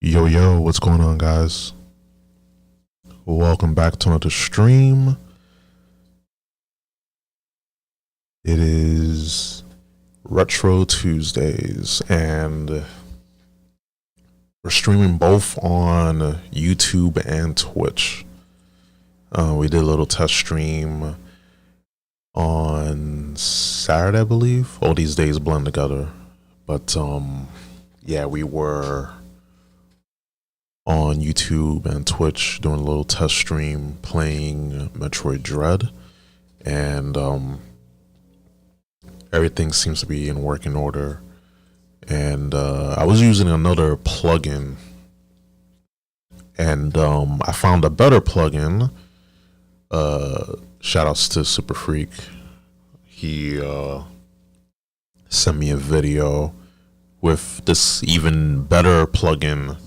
Yo, what's going on, guys? Welcome back to another stream. It is Retro Tuesdays, and we're streaming both on YouTube and Twitch. We did a little test stream on Saturday, I believe. All these days blend together. But yeah, we were on YouTube and Twitch doing a little test stream playing Metroid Dread, and everything seems to be in working order. And I was using another plugin, and I found a better plugin. Shout outs to Super Freak. He sent me a video with this even better plugin.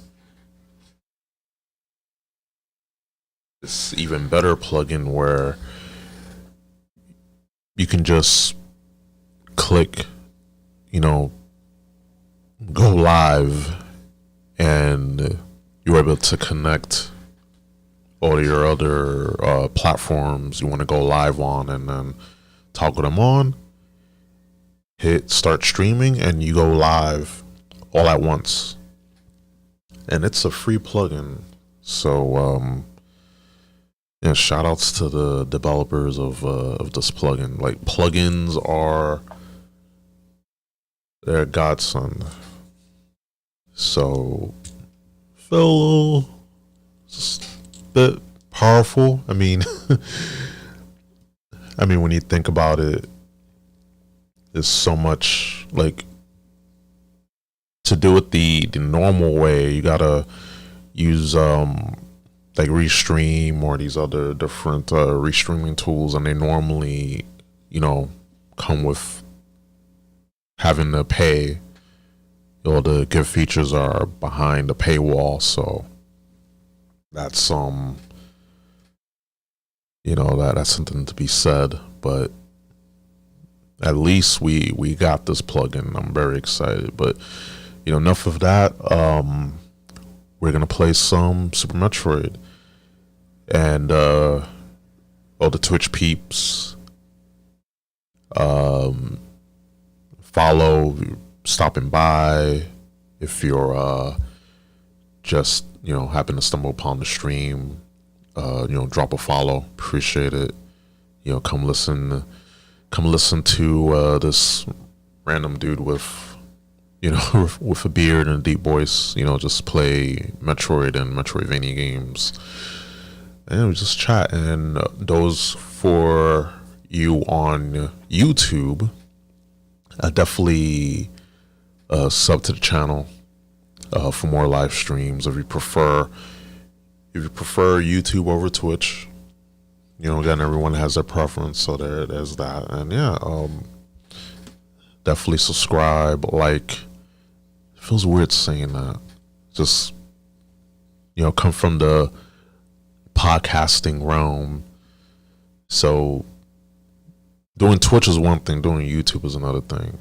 This even better plugin where you can just click, go live, and you're able to connect all your other platforms you want to go live on, and then toggle them on, hit start streaming, and you go live all at once. And it's a free plugin, so Yeah, shout outs to the developers of this plugin. Like plugins are their godsend. So feel just a bit powerful. I mean I mean when you think about it, there's so much like to do it the normal way, you gotta use like Restream or these other different restreaming tools, and they normally, you know, come with having to pay. All the good features are behind the paywall, so that's you know, that's something to be said. But at least we got this plugin. I'm very excited. But you know, enough of that. We're gonna play some Super Metroid, and all the Twitch peeps, follow, stopping by. If you're just, you know, happen to stumble upon the stream, you know, drop a follow. Appreciate it. You know, come listen to this random dude with, you know, with a beard and a deep voice, you know, just play Metroid and Metroidvania games, and we just chat. And those for you on YouTube, definitely sub to the channel for more live streams. If you prefer YouTube over Twitch, you know, again, everyone has their preference, so there's that. And yeah, definitely subscribe, like. It feels weird saying that. Just, you know, come from the podcasting realm. So doing Twitch is one thing, doing YouTube is another thing.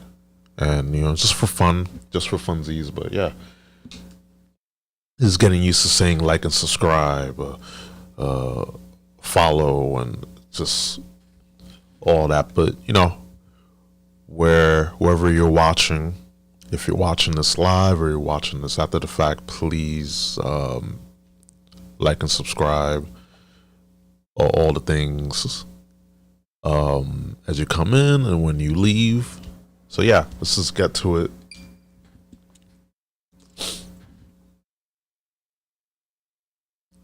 And, you know, just for funsies. But yeah, just getting used to saying like and subscribe, follow, and just all that. But, you know, wherever you're watching, if you're watching this live or you're watching this after the fact, please like and subscribe, all the things as you come in and when you leave. So yeah, let's just get to it.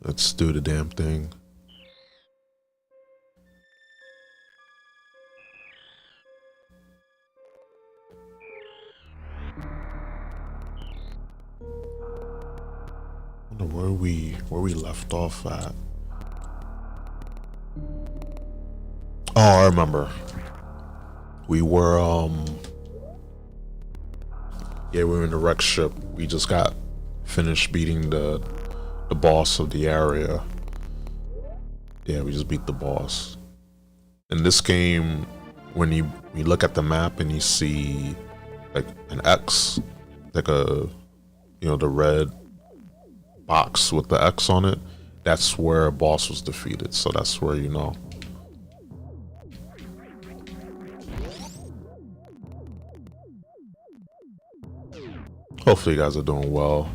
Let's do the damn thing. I wonder where we left off at. Oh, I remember. We were we were in the wreck ship. We just got finished beating the boss of the area. Yeah, we just beat the boss. In this game, when you look at the map and you see like an X, like a, you know, the red box with the X on it, that's where a boss was defeated. So that's where you know. Hopefully you guys are doing well.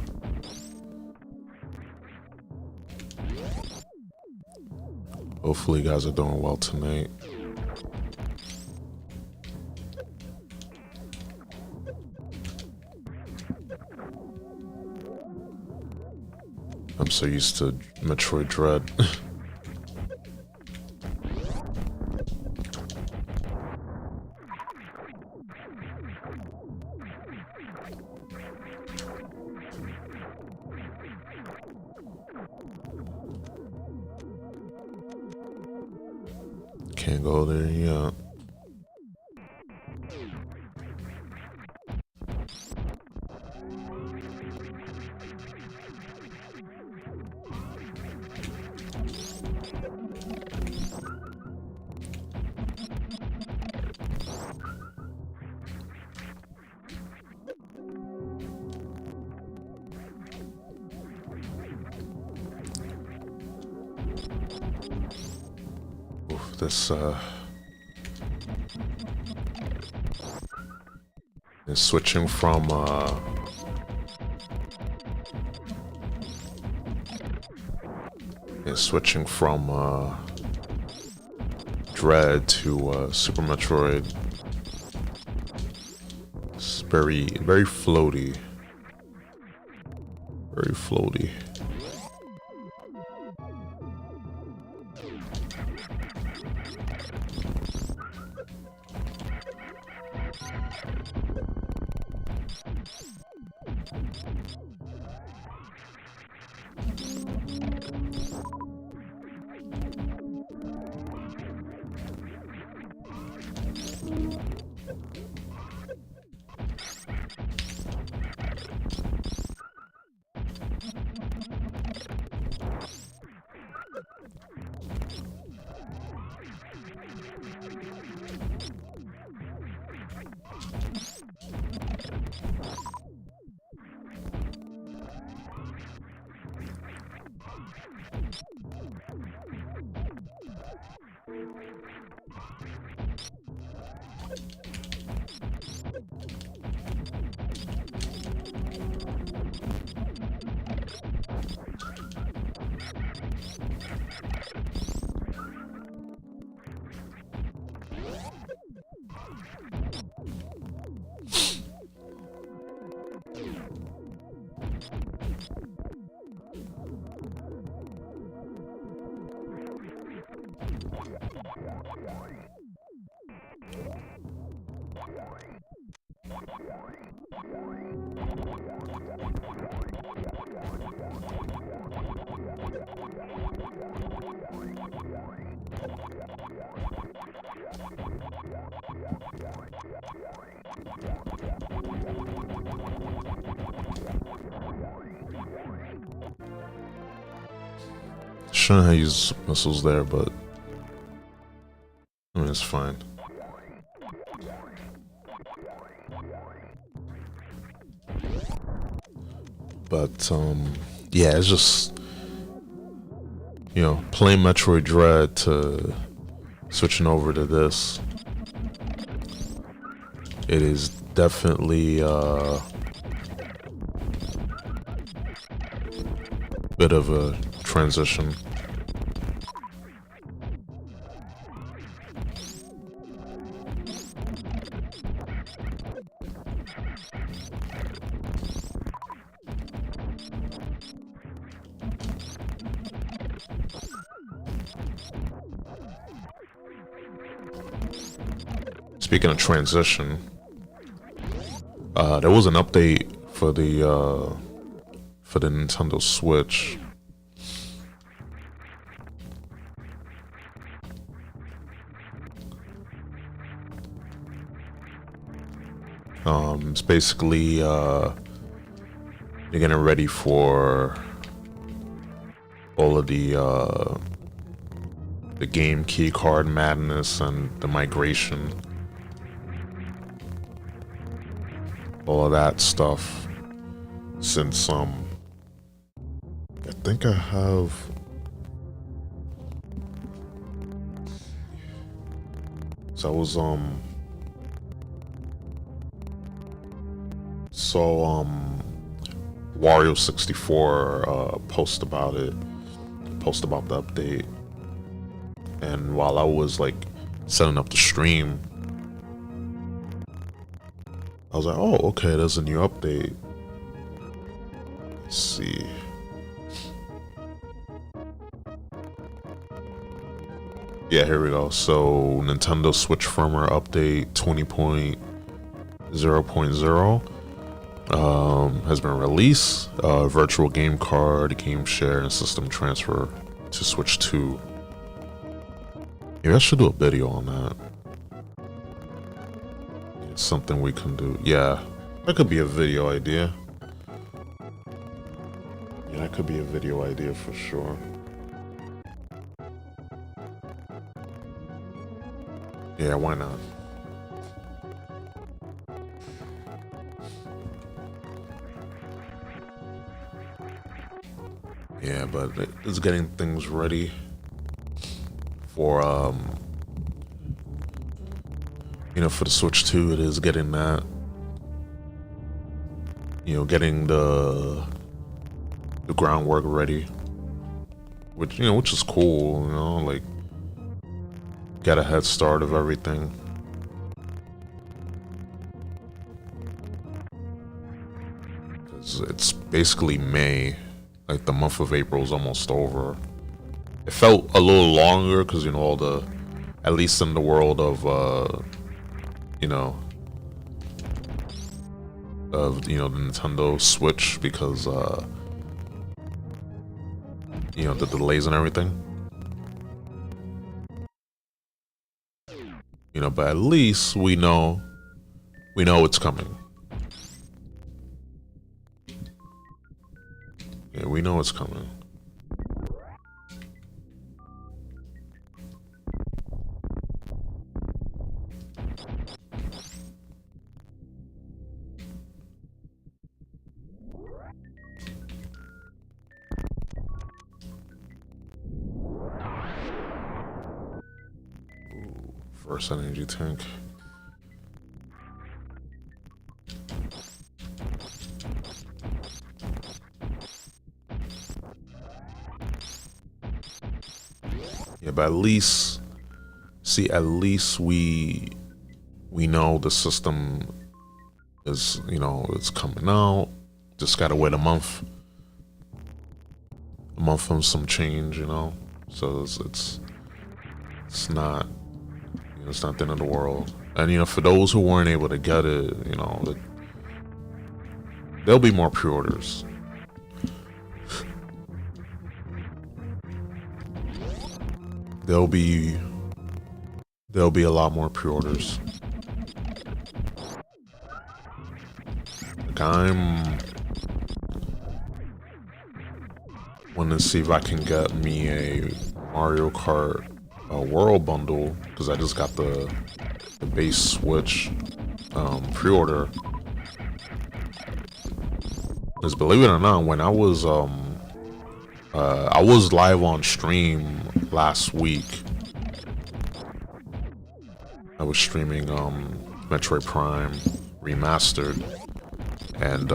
Hopefully you guys are doing well tonight. I'm so used to Metroid Dread. Can't go there yet. Oof, this is switching from And switching from Dread to Super Metroid. It's very floaty. Very floaty. Shouldn't have used missiles there, but I mean, it's fine. But yeah, it's just, you know, playing Metroid Dread to switching over to this. It is definitely a bit of a transition. Speaking of transition, there was an update for the Nintendo Switch. It's basically they're getting ready for all of the game key card madness and the migration. All of that stuff, since I think I have so I was saw Wario64 post about the update, and while I was like setting up the stream, I was like, oh, okay, there's a new update. Let's see. Yeah, here we go. So, Nintendo Switch firmware update 20.0.0 has been released. Virtual game card, game share, and system transfer to Switch 2. Maybe I should do a video on that. Something we can do. Yeah, that could be a video idea. Yeah, that could be a video idea for sure. Yeah, why not? Yeah, but it's getting things ready for you know, for the Switch 2. It is getting that, you know, getting the groundwork ready which is cool. Like get a head start of everything. It's basically May. Like the month of April is almost over. It felt a little longer because all the, at least in the world of the Nintendo Switch, because the delays and everything. But at least we know it's coming. Yeah, we know it's coming. Ooh, first energy tank. Yeah, but at least we know the system is, it's coming out. Just gotta wait a month from some change, So it's not, it's not the end of the world. And for those who weren't able to get it, there'll be more pre-orders. There'll be a lot more pre-orders. Like I'm wanting to see if I can get me a Mario Kart World Bundle, because I just got the base Switch pre-order. Because believe it or not, when I was live on stream last week. I was streaming Metroid Prime Remastered, and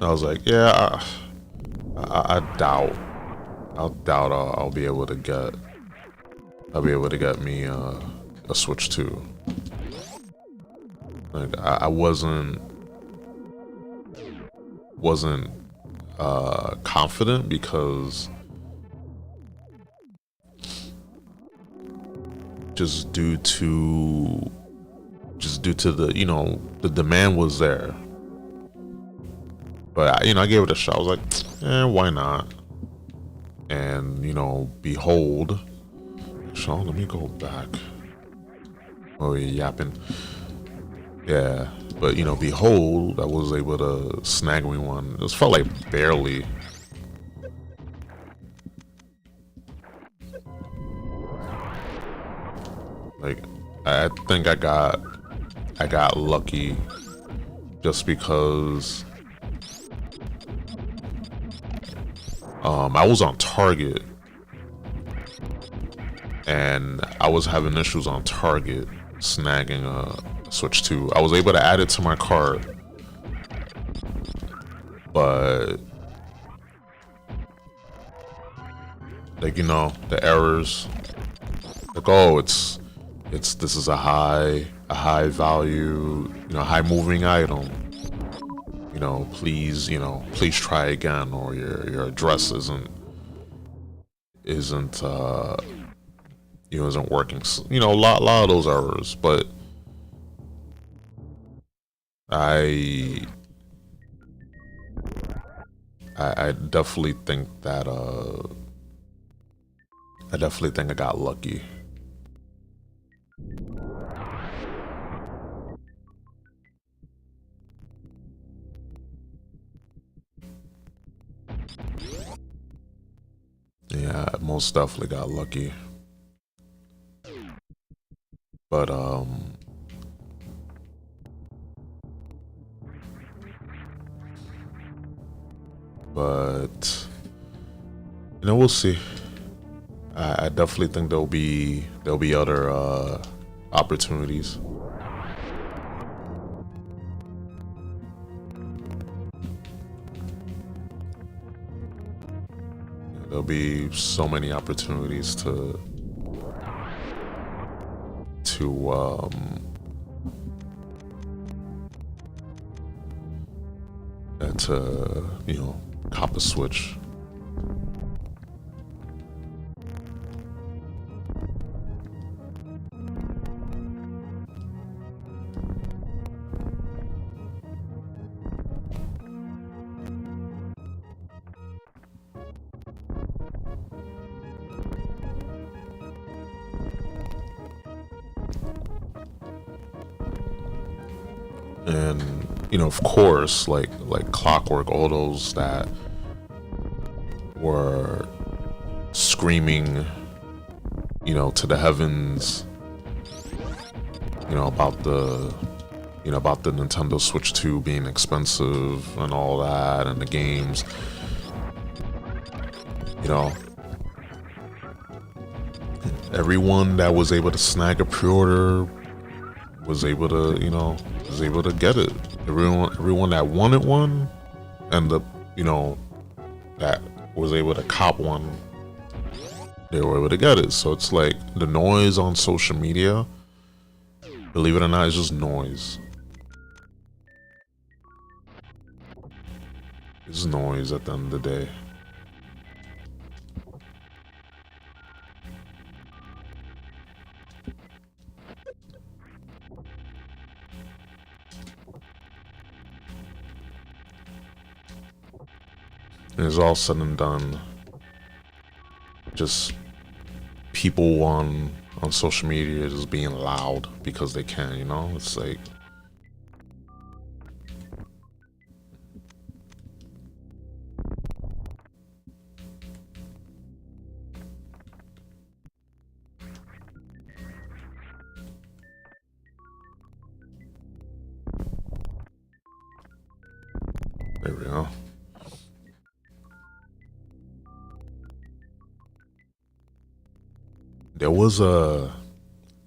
I was like, yeah, I doubt I'll be able to get me a Switch 2. Like I wasn't confident because just due to the the demand was there. But I gave it a shot. I was like, why not? And behold, Sean, let me go back. Oh, you're yapping. Yeah, but behold, I was able to snag me one. It felt like barely. Like, I think I got lucky just because I was on Target and I was having issues on Target snagging a Switch 2. I was able to add it to my cart, but like the errors, like, oh, this is a high value, high moving item, please try again, or your address isn't working. A lot of those errors. But I definitely think that I got lucky. Yeah, I most definitely got lucky. But we'll see. I definitely think there'll be other opportunities. There'll be so many opportunities to you know, cop a Switch. And you know, of course, like clockwork, all those that were screaming, you know, to the heavens, you know, about the Nintendo Switch 2 being expensive and all that, and the games, you know, everyone that was able to snag a pre-order was able to, you know, get it. Everyone that wanted one, and you know, that was able to cop one, they were able to get it. So it's like the noise on social media, believe it or not, is just noise. It's noise at the end of the day. And it's all said and done, just people on social media just being loud because they can, you know? It's like, there we go. There was a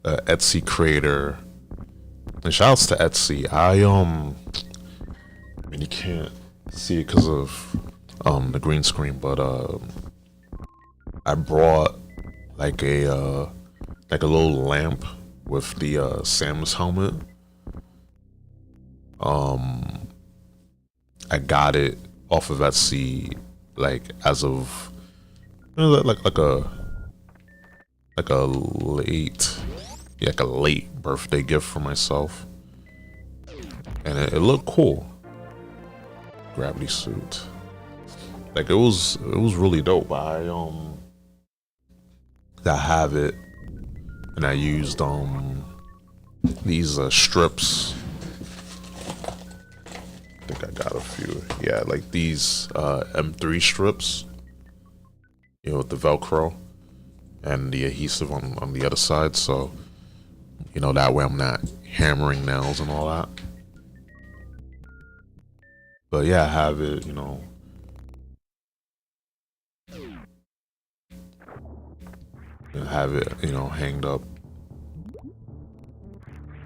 Etsy creator, and shouts to Etsy. I mean, you can't see it because of the green screen, but I brought like a little lamp with the Samus helmet. I got it off of Etsy, like as of, you know, like a late birthday gift for myself, and it looked cool. Gravity suit, like it was really dope. I have it, and I used these strips. I think I got a few. Yeah, like these M3 strips, you know, with the Velcro and the adhesive on the other side, so you know, that way I'm not hammering nails and all that. But yeah, I have it, you know. And have it, you know, hanged up.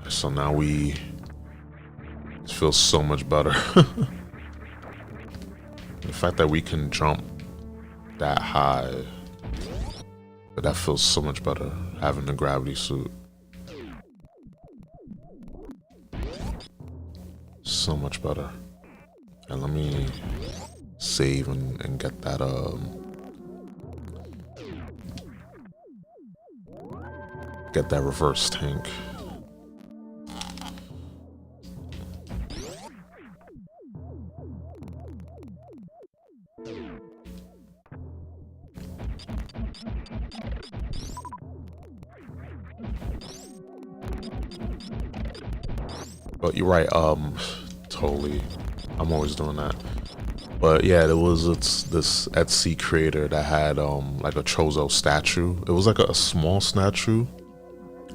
So now it feels so much better. The fact that we can jump that high, but that feels so much better, having the gravity suit. So much better. And let me save and get that reverse tank. But you're right, totally. I'm always doing that. But yeah, it's this Etsy creator that had like a Chozo statue. It was like a small statue,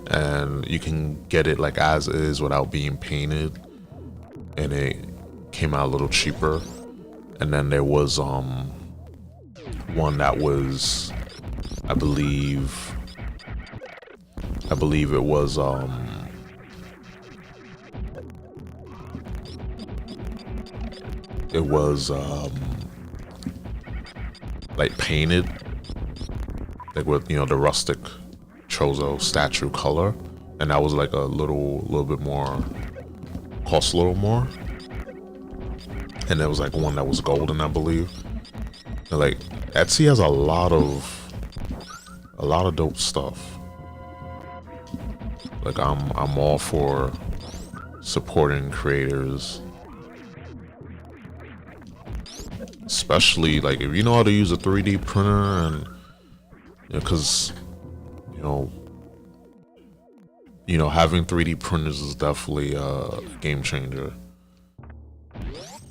and you can get it like as is without being painted, and it came out a little cheaper. And then there was one that was, I believe it was like painted, like with, you know, the rustic Chozo statue color, and that was like a little bit more, cost a little more. And there was like one that was golden, I believe. And like Etsy has a lot of dope stuff. Like I'm all for supporting creators, especially like if you know how to use a 3D printer, and because you know having 3D printers is definitely a game changer.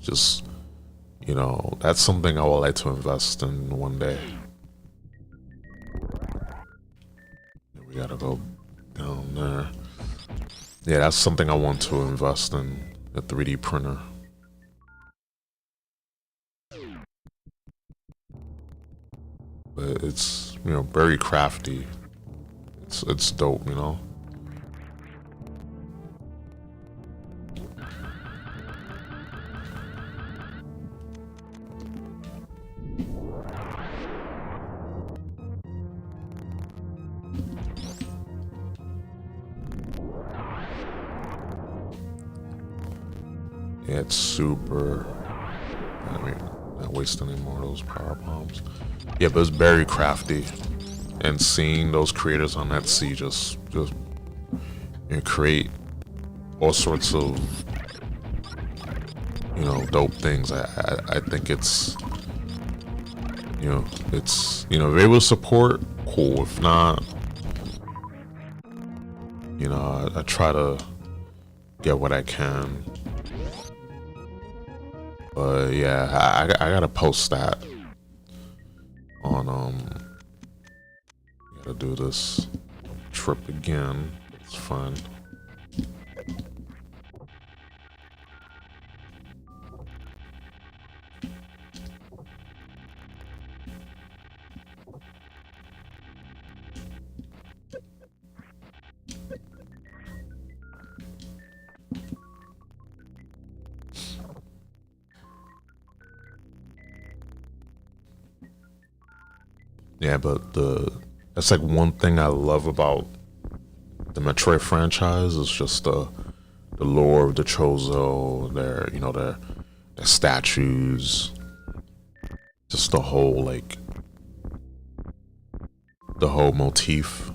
Just, you know, that's something I would like to invest in one day. We gotta go down there. Yeah, that's something I want to invest in, a 3D printer. But it's, you know, very crafty. It's dope, you know. Yeah, it's super. I mean, not waste any more of those power bombs. Yeah, but it's very crafty, and seeing those creators on Etsy just you know, create all sorts of, you know, dope things. I think it's, you know, it's, you know, if they will support, cool. If not, you know, I try to get what I can. But yeah, I gotta post that on gotta do this trip again. It's fun. Yeah, but that's like one thing I love about the Metroid franchise is just the lore of the Chozo, their, you know, their statues, just the whole like the whole motif.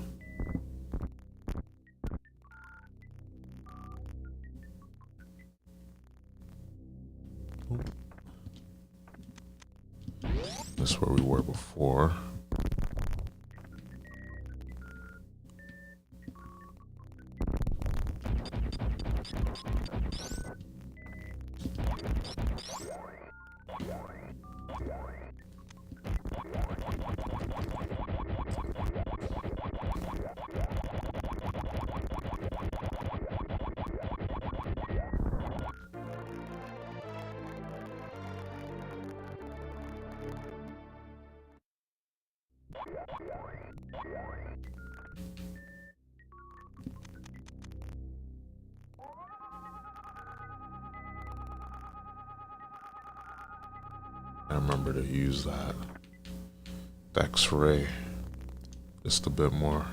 That's where we were before. I remember to use that X-ray just a bit more.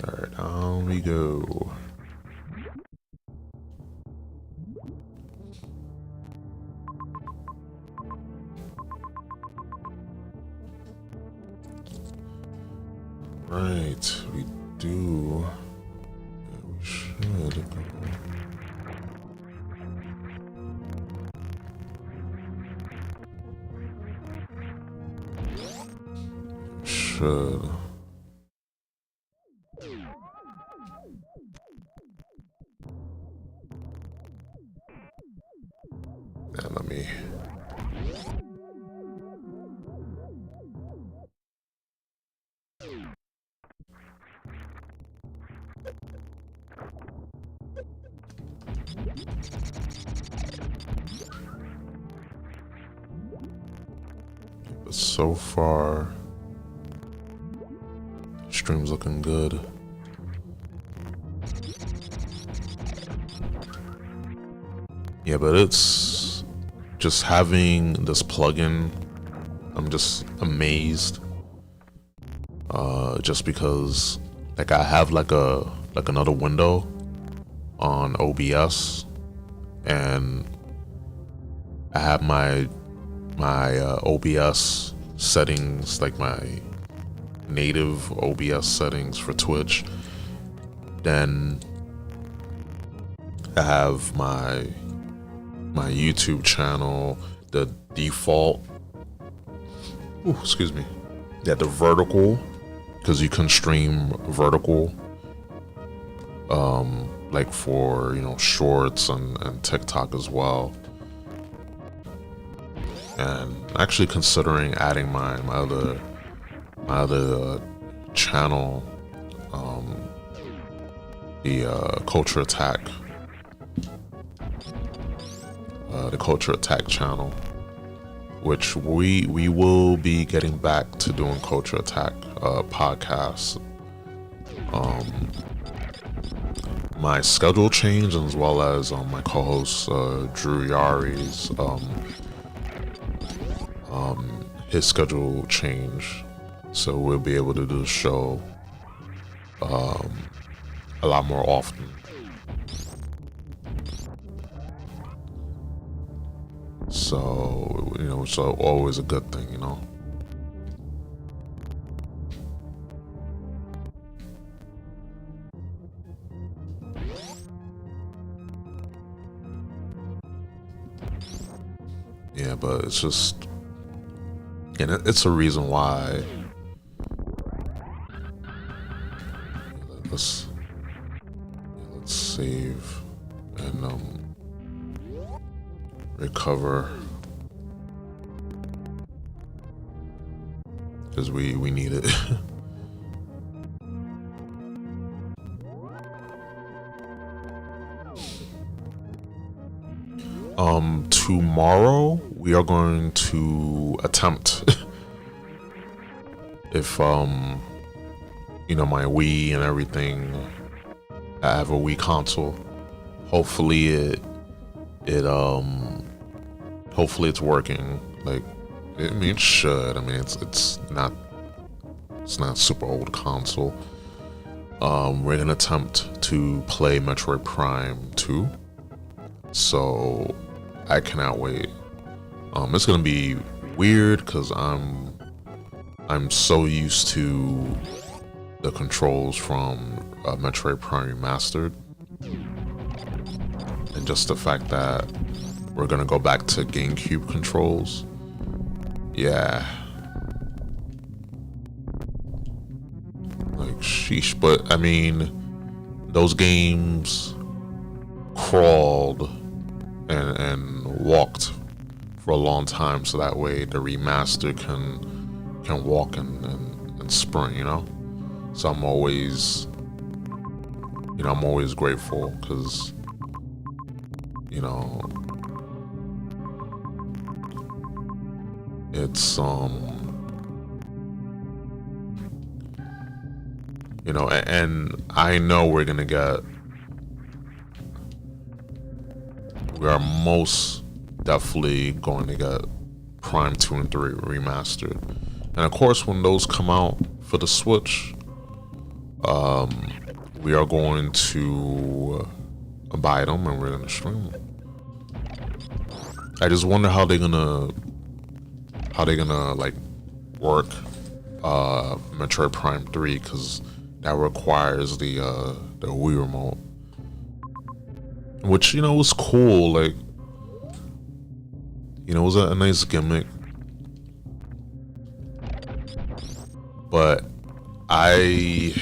Alright, on we go. Right, we do. We should go. Should. And let me. But so far, stream's looking good. Yeah, but it's just having this plugin. I'm just amazed. Just because like I have like another window on OBS, and I have my OBS settings, like my native OBS settings for Twitch. Then I have my YouTube channel, the default. Ooh, excuse me. Yeah, the vertical, because you can stream vertical, like for shorts and TikTok as well. And actually considering adding my other channel, the Culture Attack, the Culture Attack channel, which we will be getting back to doing Culture Attack podcasts. My schedule changed, as well as my co-host Drew Yari's his schedule changed, so we'll be able to do the show a lot more often. So it's always a good thing, Yeah, but it's just, and it's a reason why. Let's save and recover, because we need it. Tomorrow we are going to attempt if my Wii and everything, I have a Wii console. Hopefully hopefully it's working. Like, it should. I mean, it's not a super old console. We're gonna attempt to play Metroid Prime 2. So I cannot wait. It's gonna be weird because I'm so used to the controls from Metroid Prime Remastered, and just the fact that we're gonna go back to GameCube controls. Yeah. Like, sheesh. But I mean, those games crawled and walked for a long time, so that way the remaster can walk and sprint, So I'm always grateful, because it's and I know we are most definitely going to get Prime 2 and 3 remastered. And of course, when those come out for the Switch, we are going to buy them and we're going to stream them. I just wonder how they're gonna like work Metroid Prime 3, because that requires the Wii remote, which was cool. Like, it was a nice gimmick, but a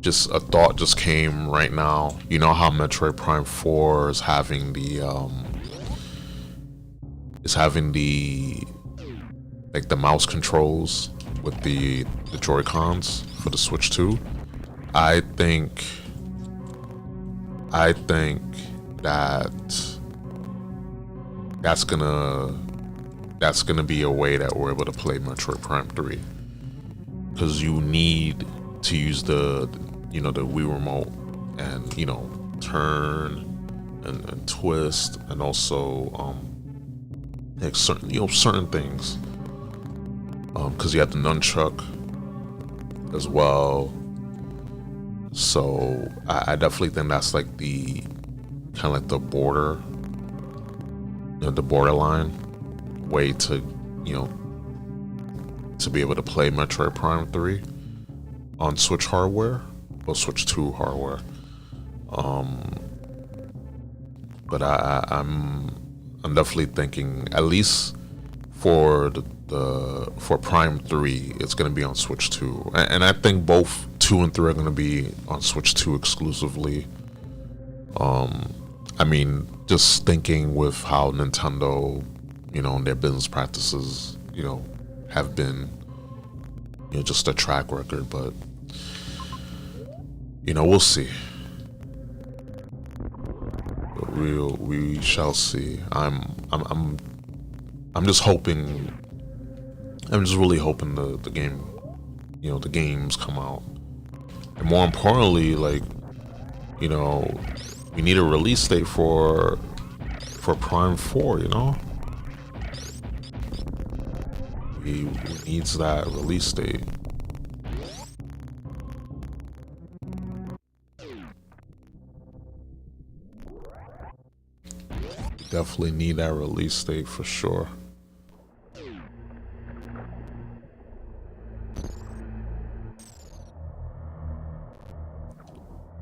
thought just came right now. You know how Metroid Prime 4 is having the like the mouse controls with the Joy-Cons for the Switch 2. I think that that's gonna be a way that we're able to play Metroid Prime 3, because you need to use the Wii remote and turn and twist, and also like certain things. Because you have the nunchuck as well. So I definitely think that's like the kind of like the borderline way to, to be able to play Metroid Prime 3 on Switch hardware or Switch 2 hardware. But I'm definitely thinking, at least for for Prime 3, it's gonna be on Switch 2, and I think both 2 and 3 are gonna be on Switch 2 exclusively. I mean, just thinking with how Nintendo, and their business practices, have been, just a track record, but we'll see. We shall see. I'm just hoping. I'm just really hoping the game, the games come out, and more importantly, like, we need a release date for Prime 4. We needs that release date. Definitely need that release date for sure.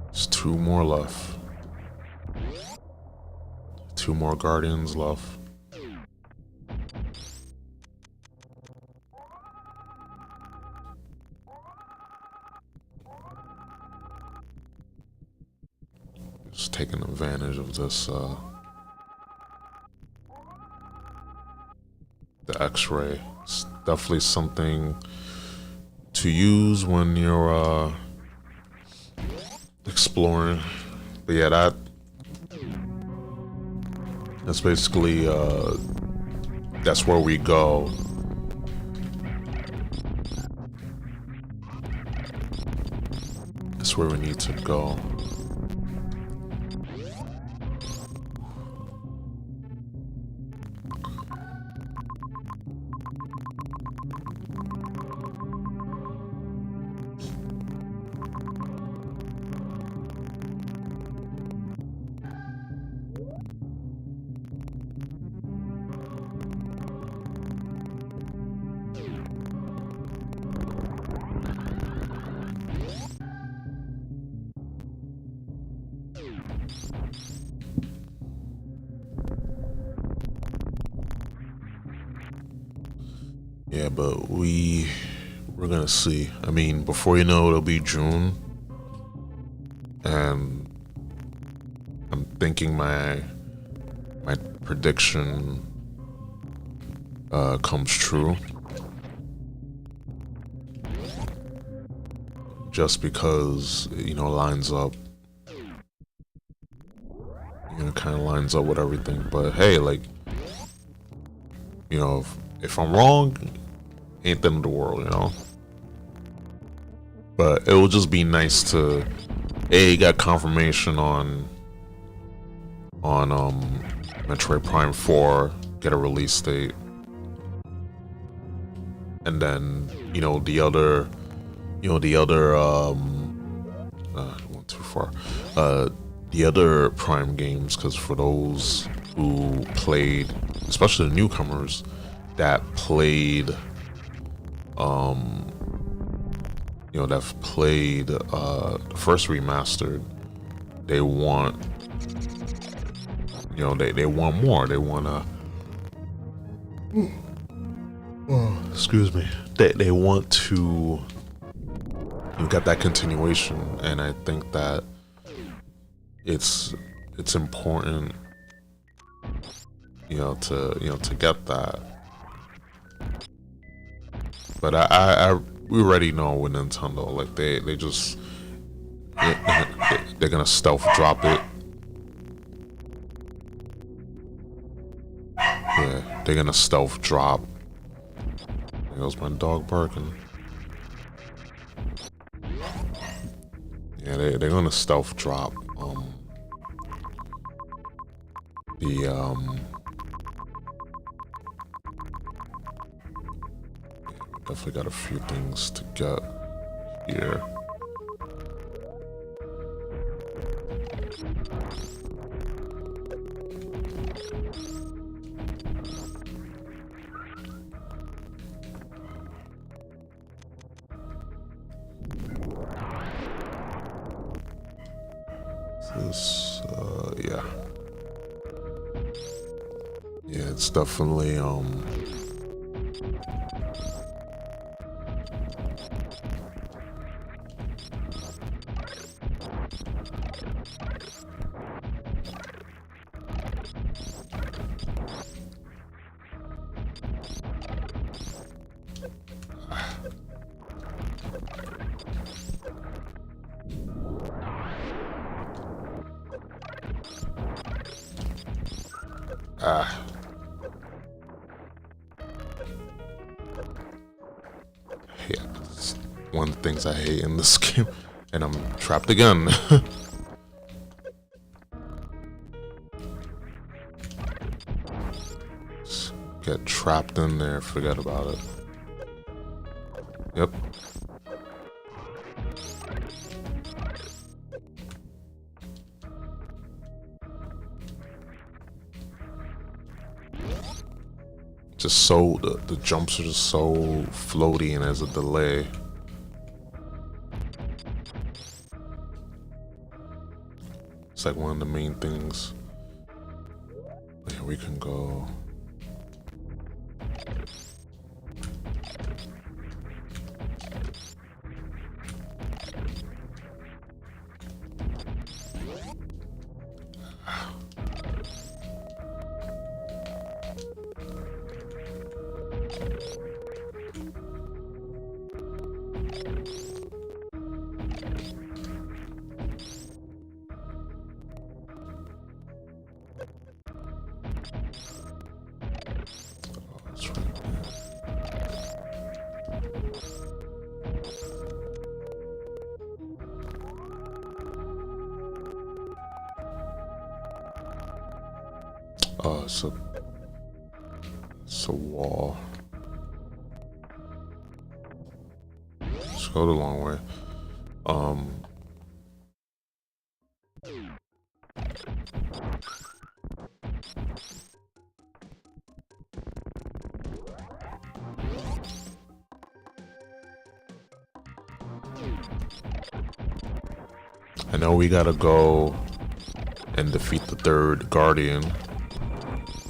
There's 2 more left. 2 more Guardians left. Just taking advantage of this, the X-ray. It's definitely something to use when you're exploring. But yeah, that's basically that's where we go. That's where we need to go. Yeah, but we're gonna see. I mean, before you know, it'll be June, and I'm thinking my prediction comes true, just because lines up. Kind of lines up with everything. But hey, like, if I'm wrong, ain't the end of the world, But it will just be nice to get confirmation on Metroid Prime 4, get a release date, and then the other went too far. The other Prime games, because for those who played, especially the newcomers that played that played the first remastered, they want they want more. They want to excuse me. They want to get that continuation, and I think that it's important to get that. But we already know with Nintendo, like they just they're gonna stealth drop it. Yeah, they're gonna stealth drop. There goes my dog barking. Yeah, they're gonna stealth drop The definitely got a few things to get here. This, yeah. Yeah, it's definitely, yeah, it's one of the things I hate in this game. And I'm trapped again. Just get trapped in there, forget about it. Yep. Just so, the jumps are just so floaty and there's a delay. It's like one of the main things. Here we can go. It's a wall. Let's go the long way. I know we gotta go and defeat the third guardian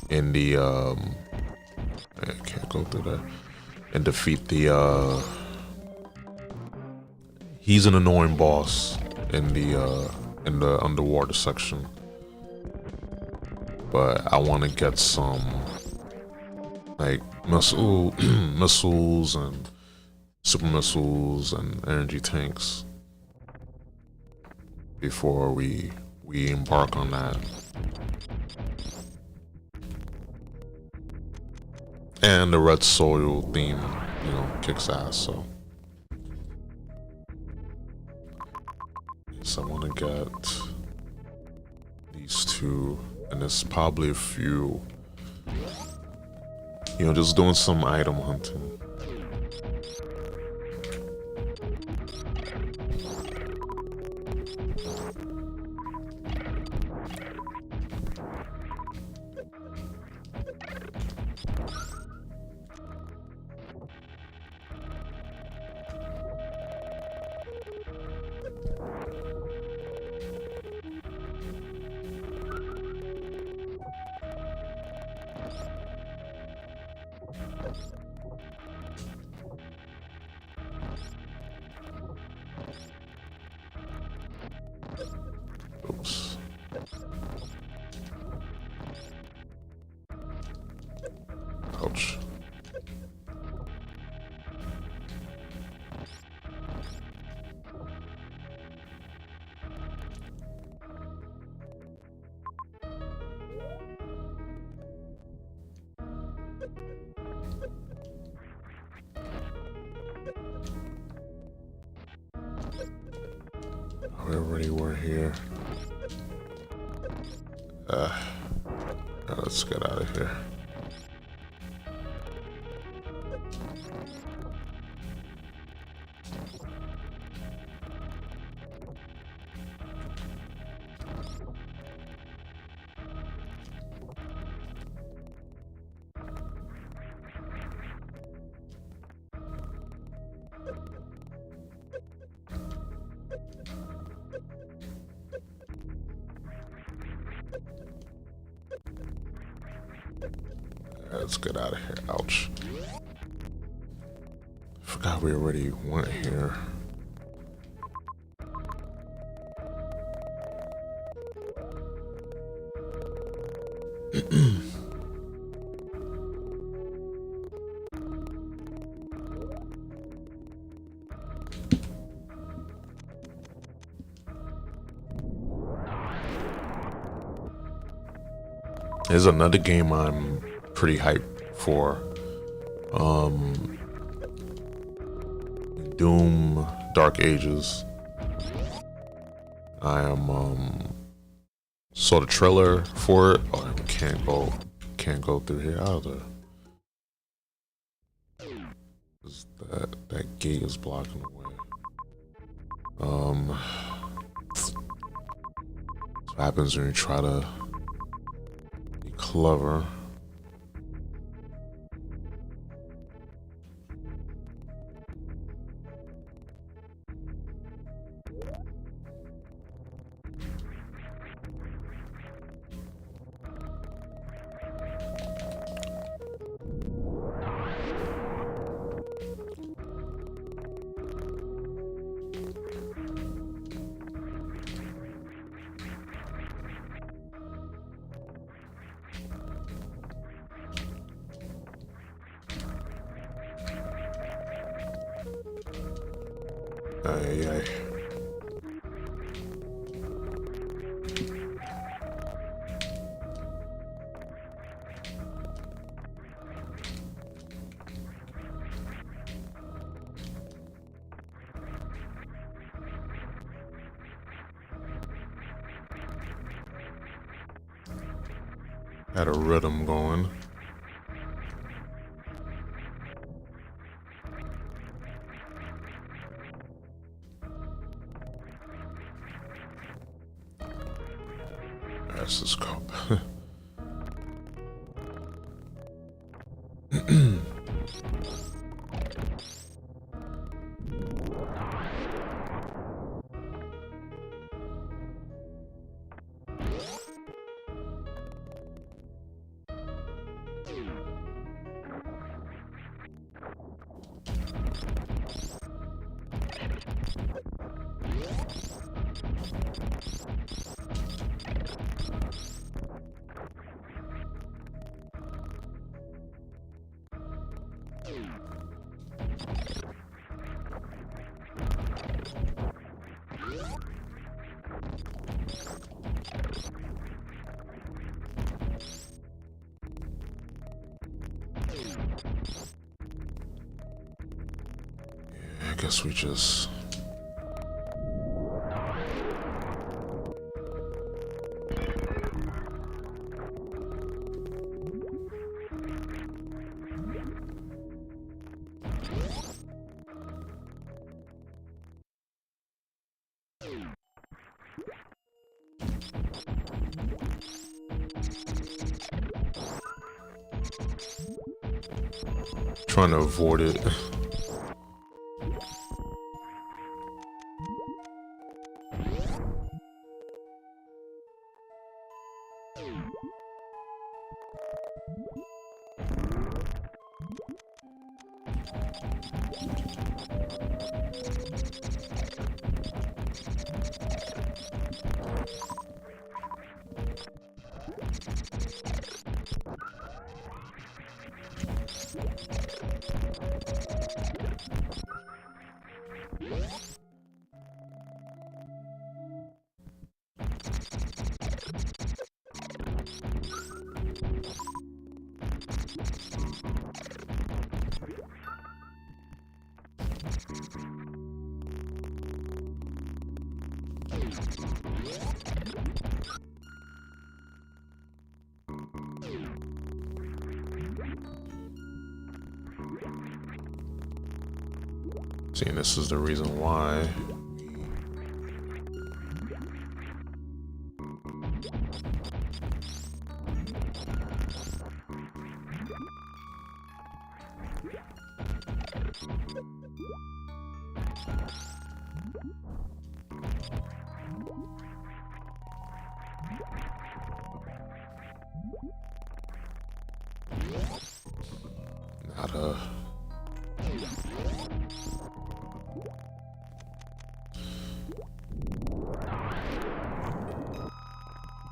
in the I can't go through that. And defeat the he's an annoying boss in the underwater section. But I want to get some like missiles and super missiles and energy tanks before we embark on that. And the red soil theme, you know, kicks ass, so. So I want to get these two, and there's probably a few, you know, just doing some item hunting. Oops. Ouch. We already were here. Let's get out of here. Let's get out of here. Ouch. Forgot we already went here. There's another game I'm pretty hyped for. Doom Dark Ages. I am saw the trailer for it. Oh, I can't go through here either. That gate is blocking the way. That's what happens when you try to be clever. Ay. Had a rhythm going. That's the scope. I guess we just... trying to avoid it. See, and this is the reason why. Gotta.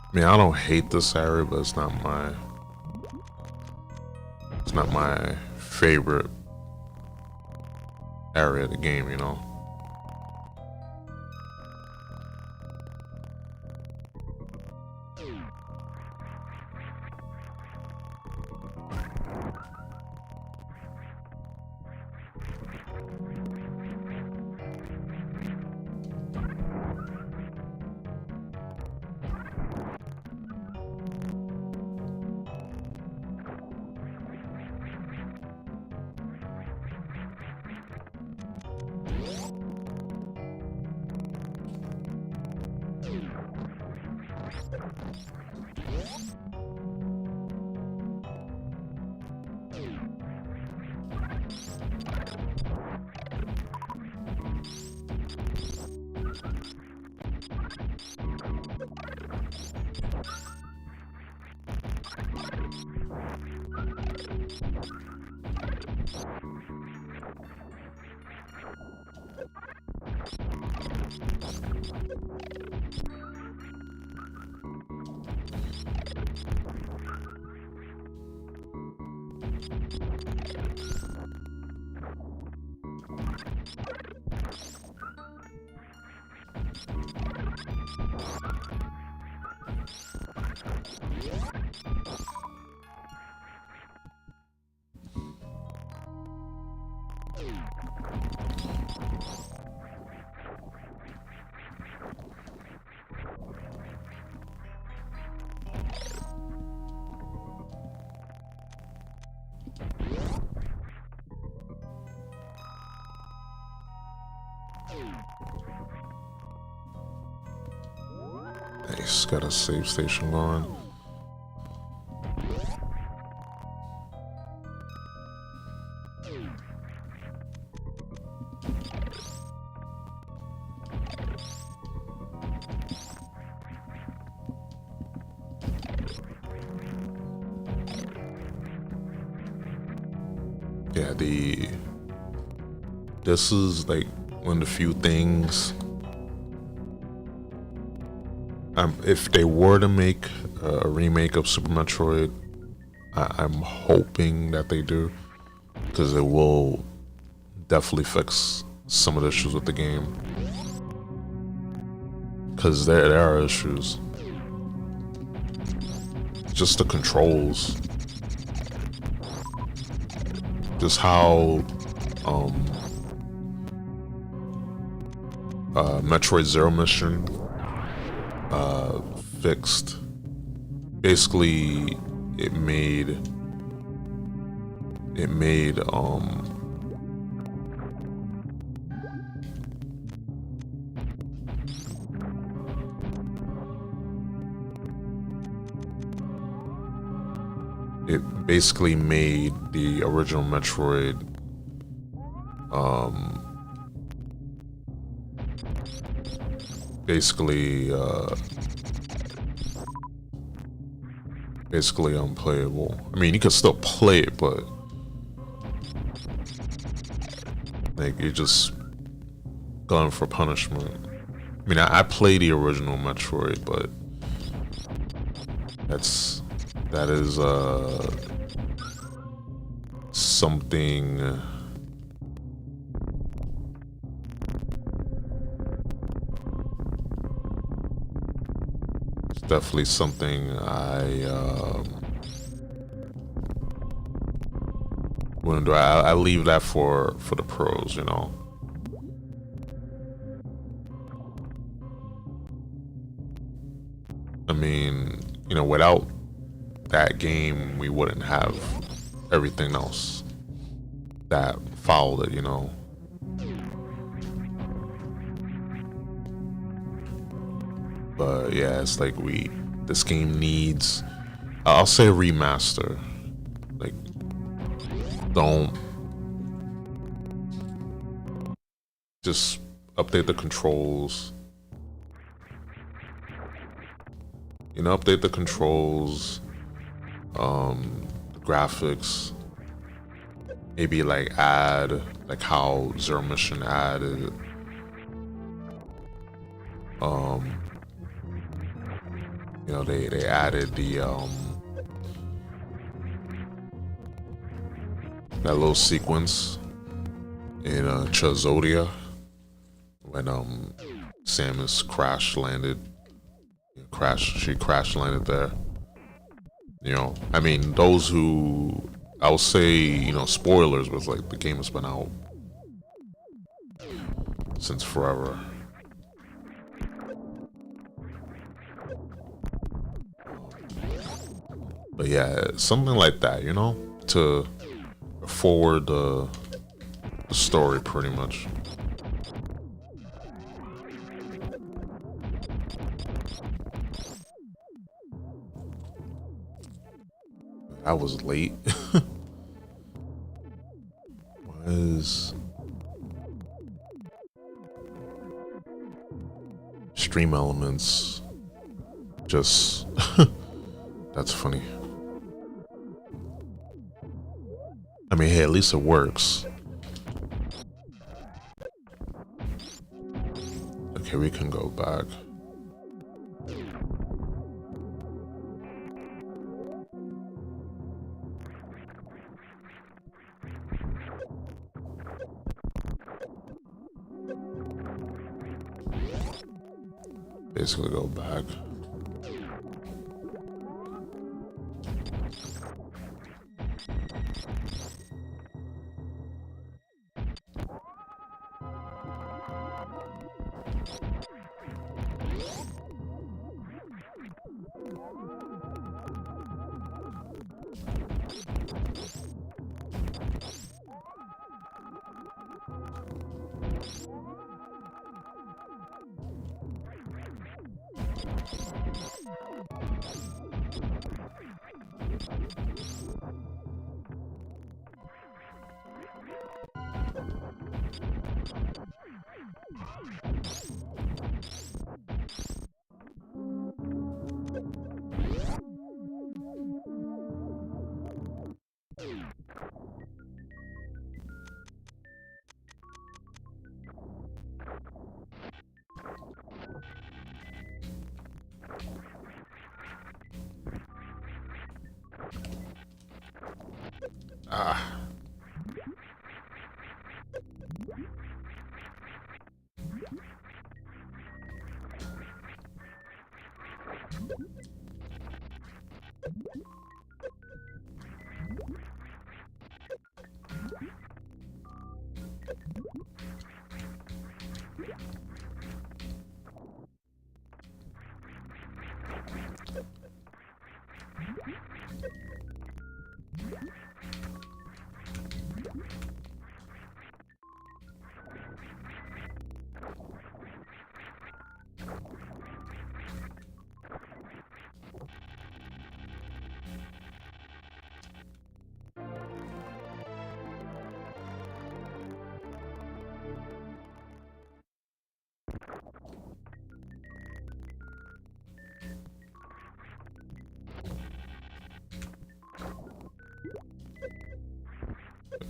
I mean, I don't hate this area, but it's not my favorite area of the game, you know. Nice, got a save station going. Yeah, this is like one of the few things. If they were to make a remake of Super Metroid, I'm hoping that they do, because it will definitely fix some of the issues with the game. Because there are issues. Just the controls. Just how Metroid Zero Mission fixed. Basically, it made it basically made the original Metroid basically unplayable. I mean, you can still play it, but like you're just going for punishment. I mean, I play the original Metroid, but that is something. It's definitely something I wouldn't do. I leave that for the pros, you know. I mean, you know, without that game, we wouldn't have everything else that followed it, you know. But yeah, it's like this game needs, I'll say, remaster. Like, don't just update the controls. You know, update the controls, the graphics. Maybe like add, like how Zero Mission added, you know, they added the that little sequence in Chazodia when Samus she crash landed there. You know, I mean, those who, I'll say, you know, spoilers, was like the game has been out since forever. But yeah, something like that, you know, to forward the story pretty much. I was late. Why is Stream Elements just that's funny. I mean, hey, at least it works. Okay, we can go back. Basically go back. Ah.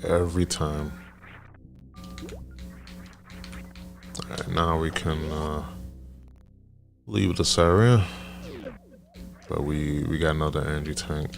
Every time. Alright, now we can leave this area. But we got another energy tank.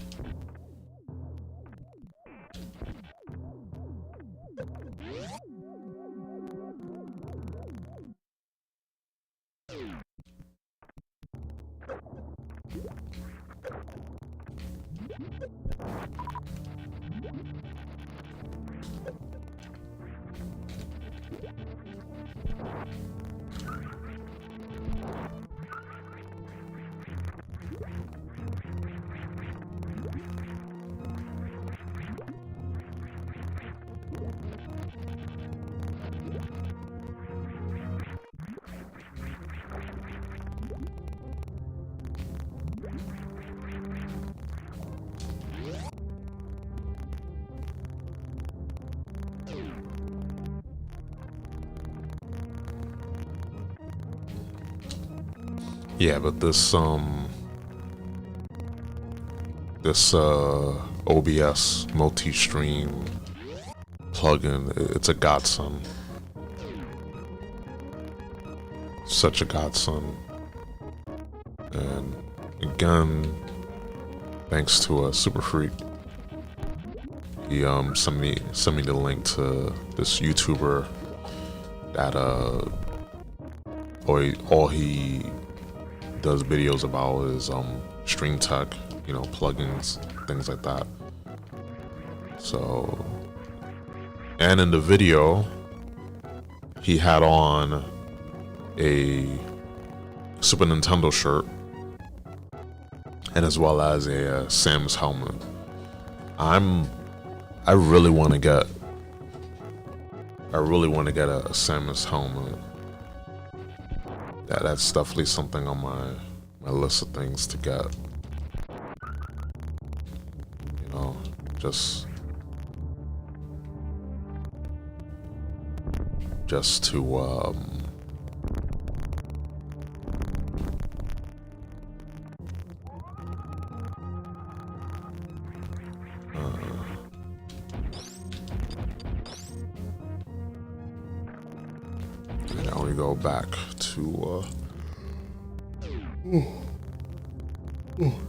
Yeah, but this OBS multi-stream plugin, it's a godsend. Such a godsend. And again, thanks to a Super Freak. He sent me the link to this YouTuber that all he does videos about is stream tech, you know, plugins, things like that. So, and in the video, he had on a Super Nintendo shirt, and as well as a Samus helmet. I really want to get a Samus helmet. That's definitely something on my list of things to get. You know, just to now we go back to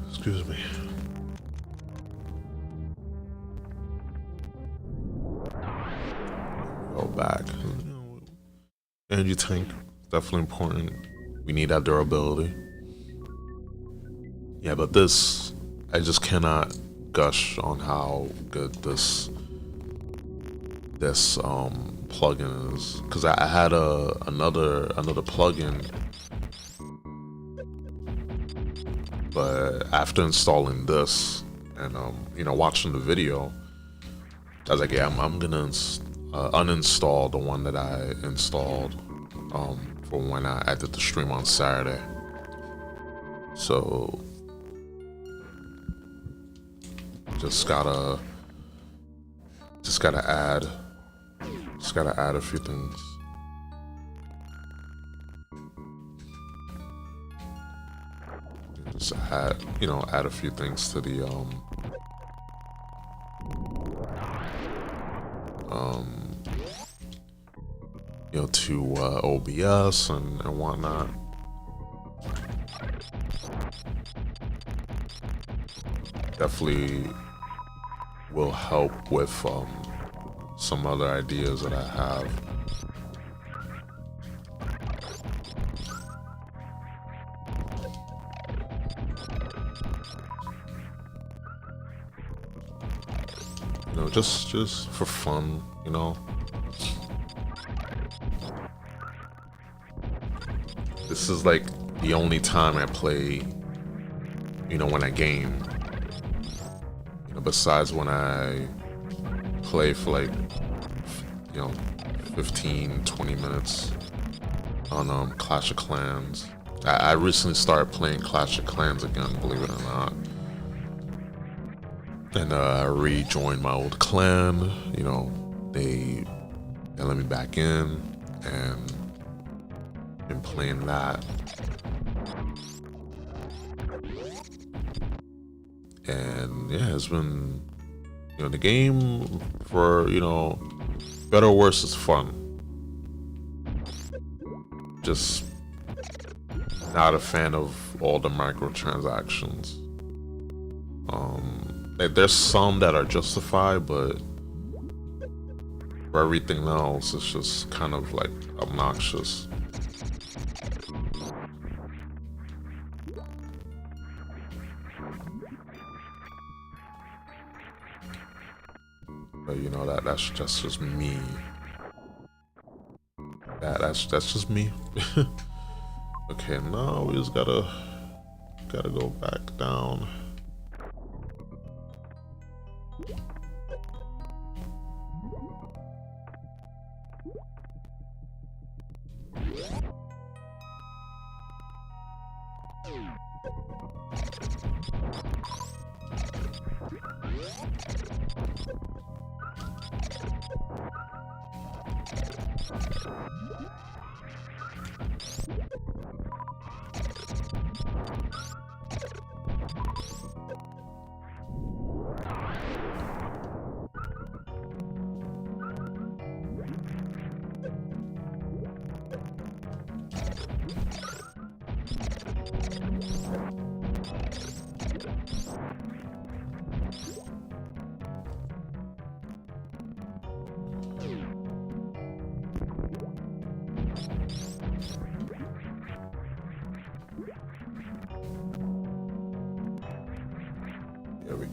excuse me. Go back. Energy tank, definitely important. We need that durability. Yeah, but this, I just cannot gush on how good this plugin is, because I had another plugin, but after installing this and you know, watching the video, I was like, yeah, I'm gonna uninstall the one that I installed for when I did the stream on Saturday. So just gotta add a few things. Just add a few things to the you know, to OBS and whatnot. Definitely will help with some other ideas that I have. You know, just for fun, you know. This is like the only time I play, you know, when I game. You know, besides when I play for like, you know, 15-20 minutes on Clash of Clans. I recently started playing Clash of Clans again, believe it or not. And I rejoined my old clan. You know, they let me back in and been playing that. And yeah, it's been, you know, the game, for, you know, better or worse, is fun. Just not a fan of all the microtransactions. There's some that are justified, but for everything else, it's just kind of like obnoxious. But you know, that's just me. That's just me. Okay, now we just gotta go back down.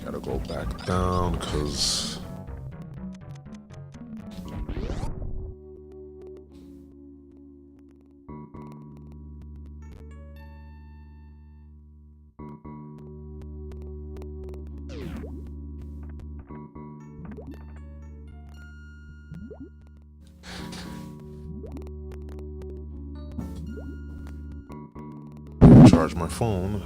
Gotta go back down, cause charge my phone.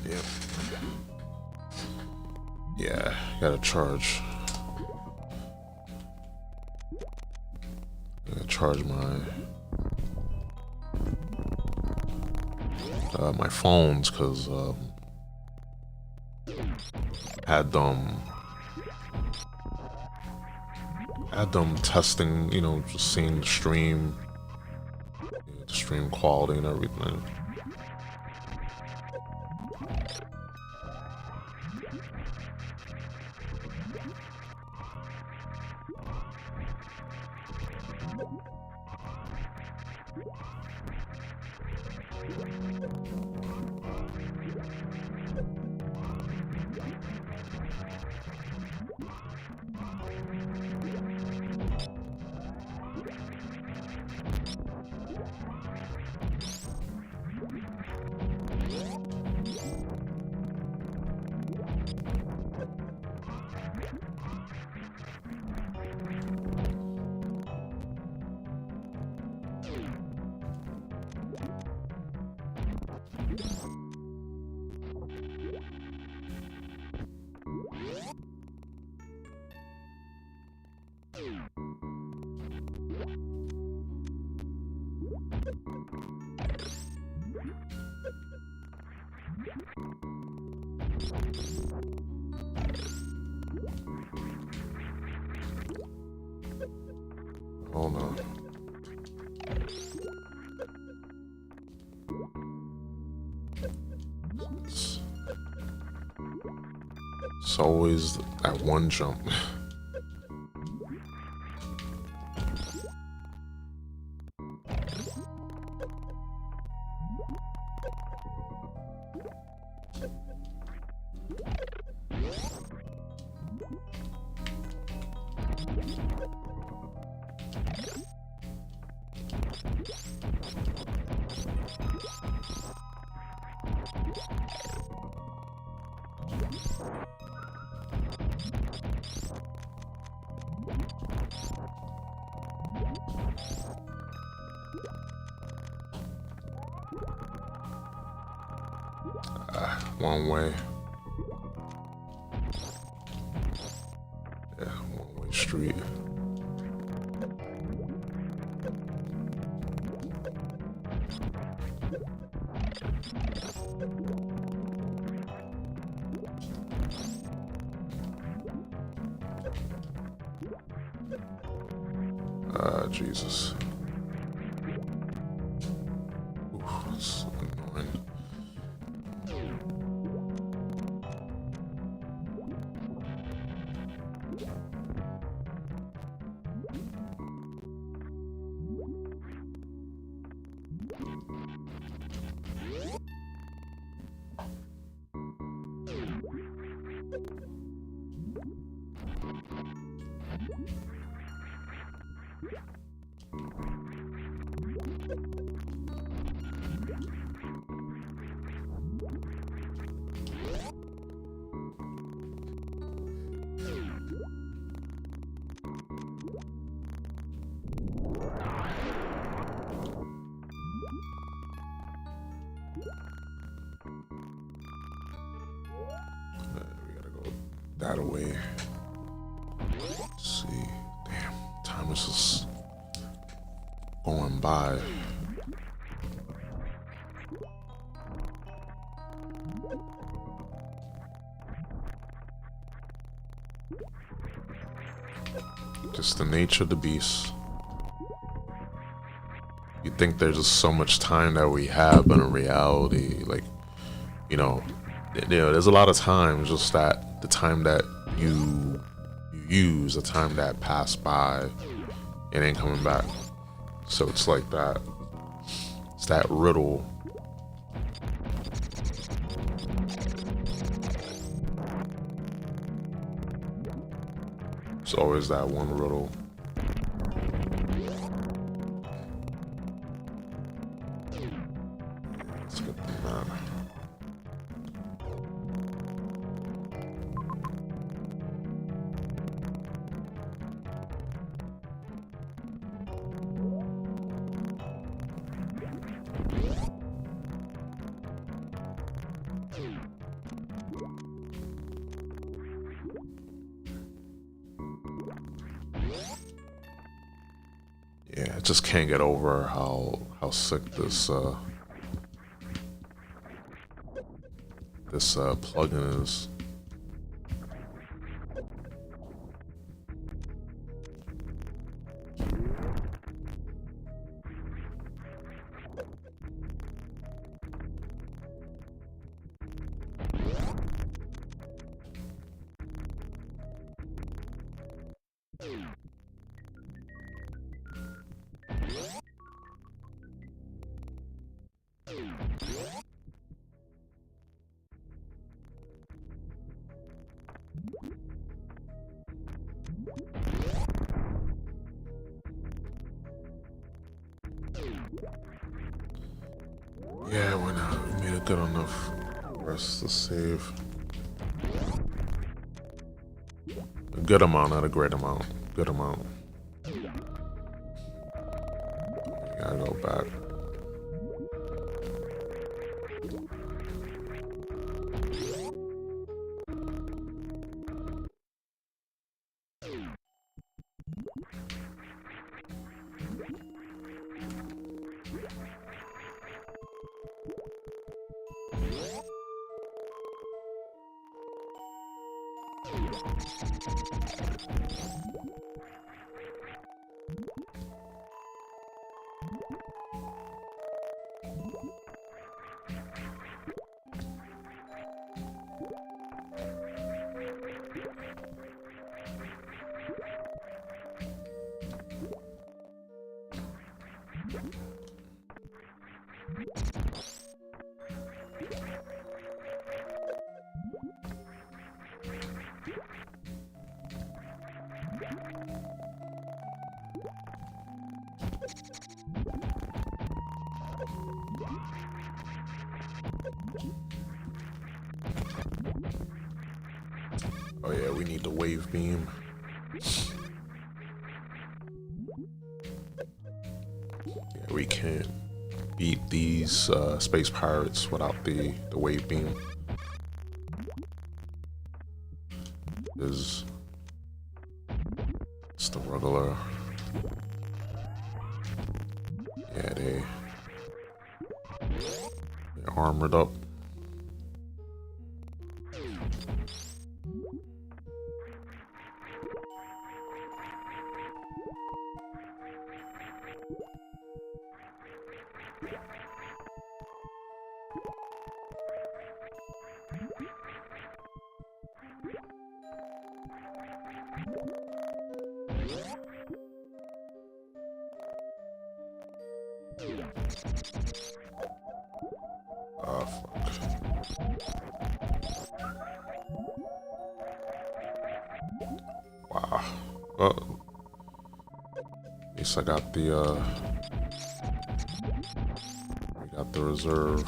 Yep. Yeah, gotta charge. Gotta charge my phones, cause had them testing, you know, just seeing the stream quality and everything. Hold on. It's always at one jump. One way. Yeah, one way street. Jesus. Oof, that's annoying. We gotta go that way. Let's see. Damn, time is just going by. Just the nature of the beast. You think there's just so much time that we have, but in reality, like, you know, there's a lot of times just that the time that you use, the time that passed by, it ain't coming back. So it's like that. It's that riddle. It's always that one riddle. Let's get the map. Yeah, I just can't get over how sick this plugin is. Yeah, we're not. We made a good enough rest to save. A good amount, not a great amount. Good amount. We gotta go back. Oh yeah, we need the wave beam. Yeah, we can't beat these space pirates without the wave beam. It's the regular. Yeah, they're armored up. Oh, fuck. Wow. Well, at least I got the, we got the reserve.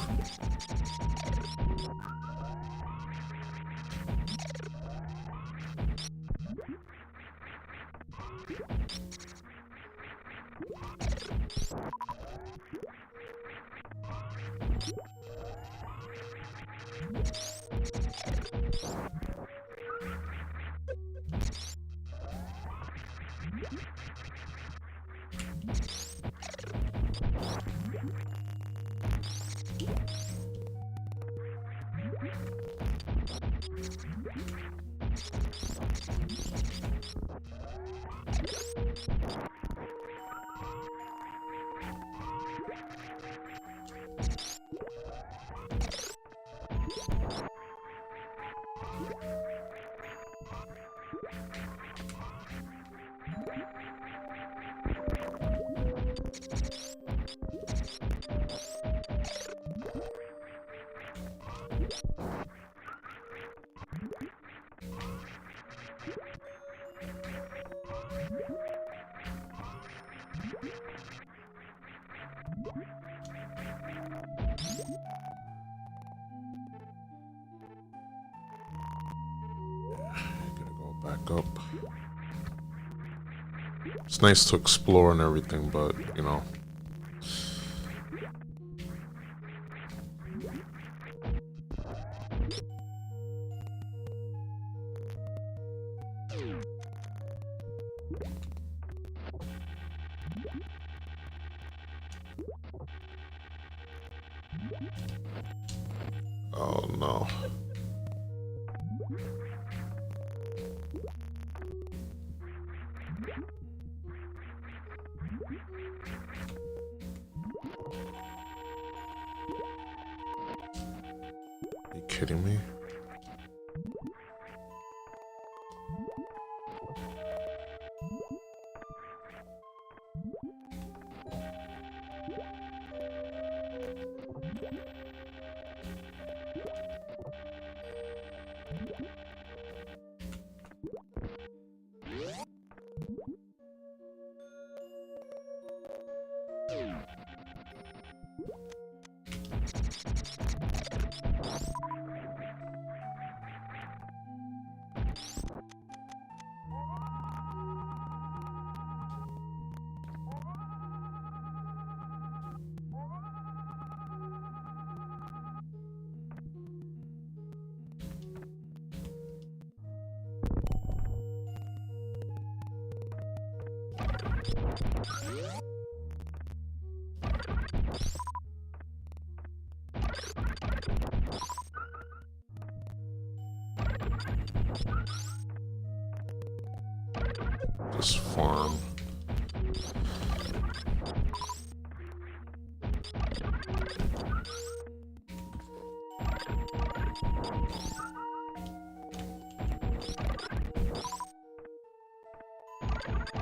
Back up. It's nice to explore and everything, but, you know. Oh no. Are you kidding me? This farm.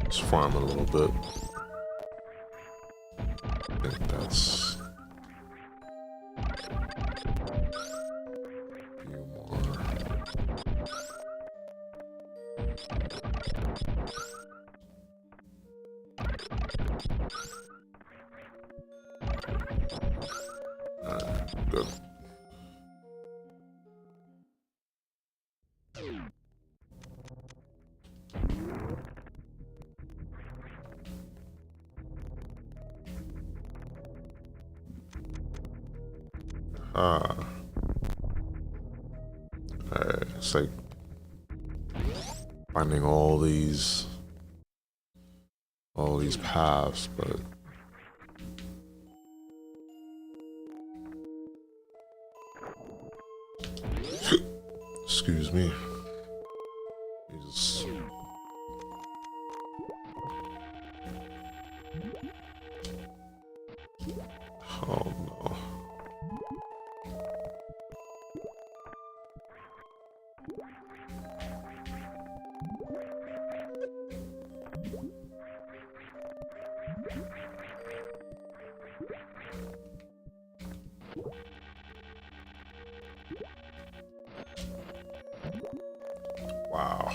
Let's farm a little bit. I think that's a few more. Alright, good. Alright, it's like finding all these paths, but excuse me. Jesus. Oh no. Wow.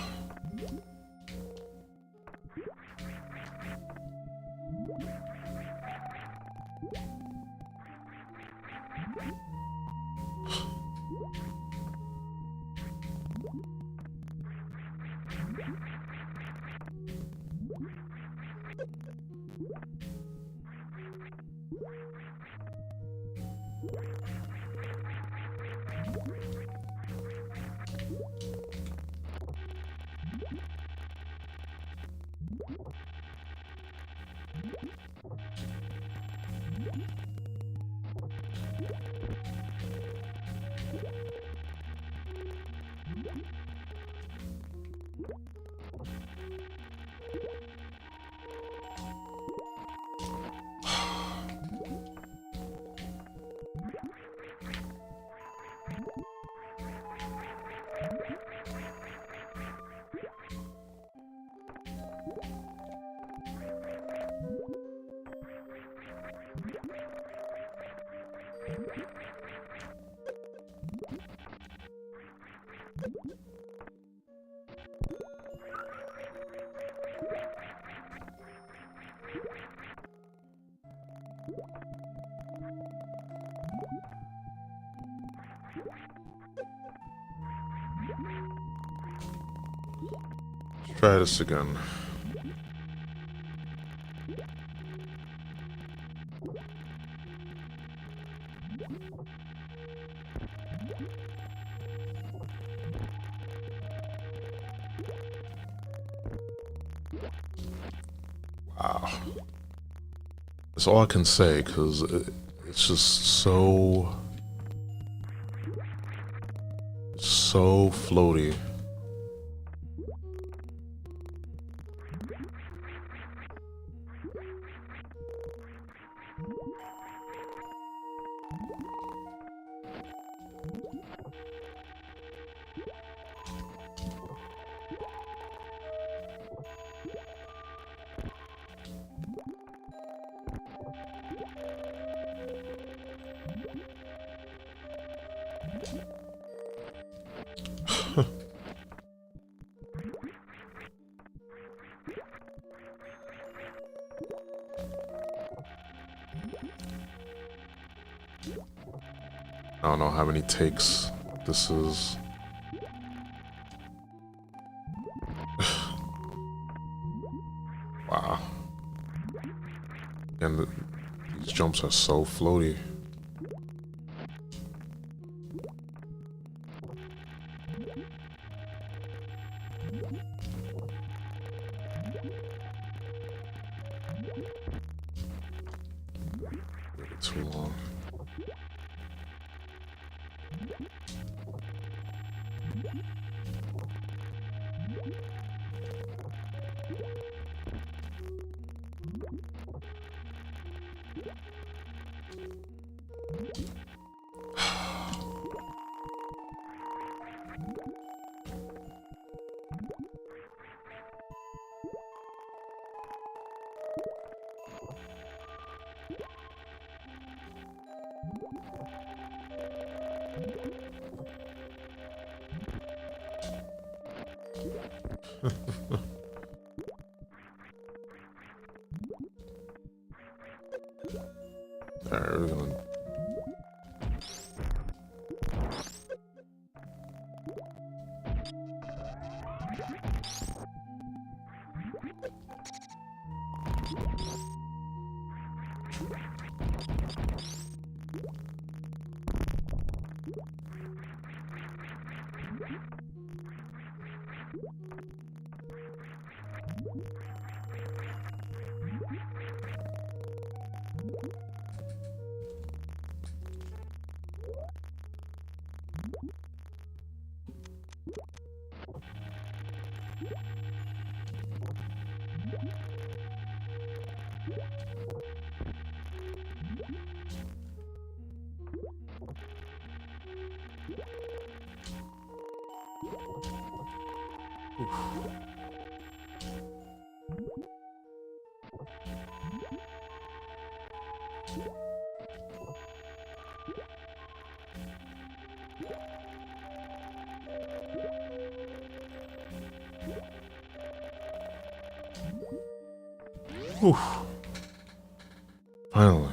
Try this again. Wow. That's all I can say, because it's just so floaty. I don't know how many takes this is. Wow. And these jumps are so floaty. Too long. Alright, we're gonna... Whew. Finally.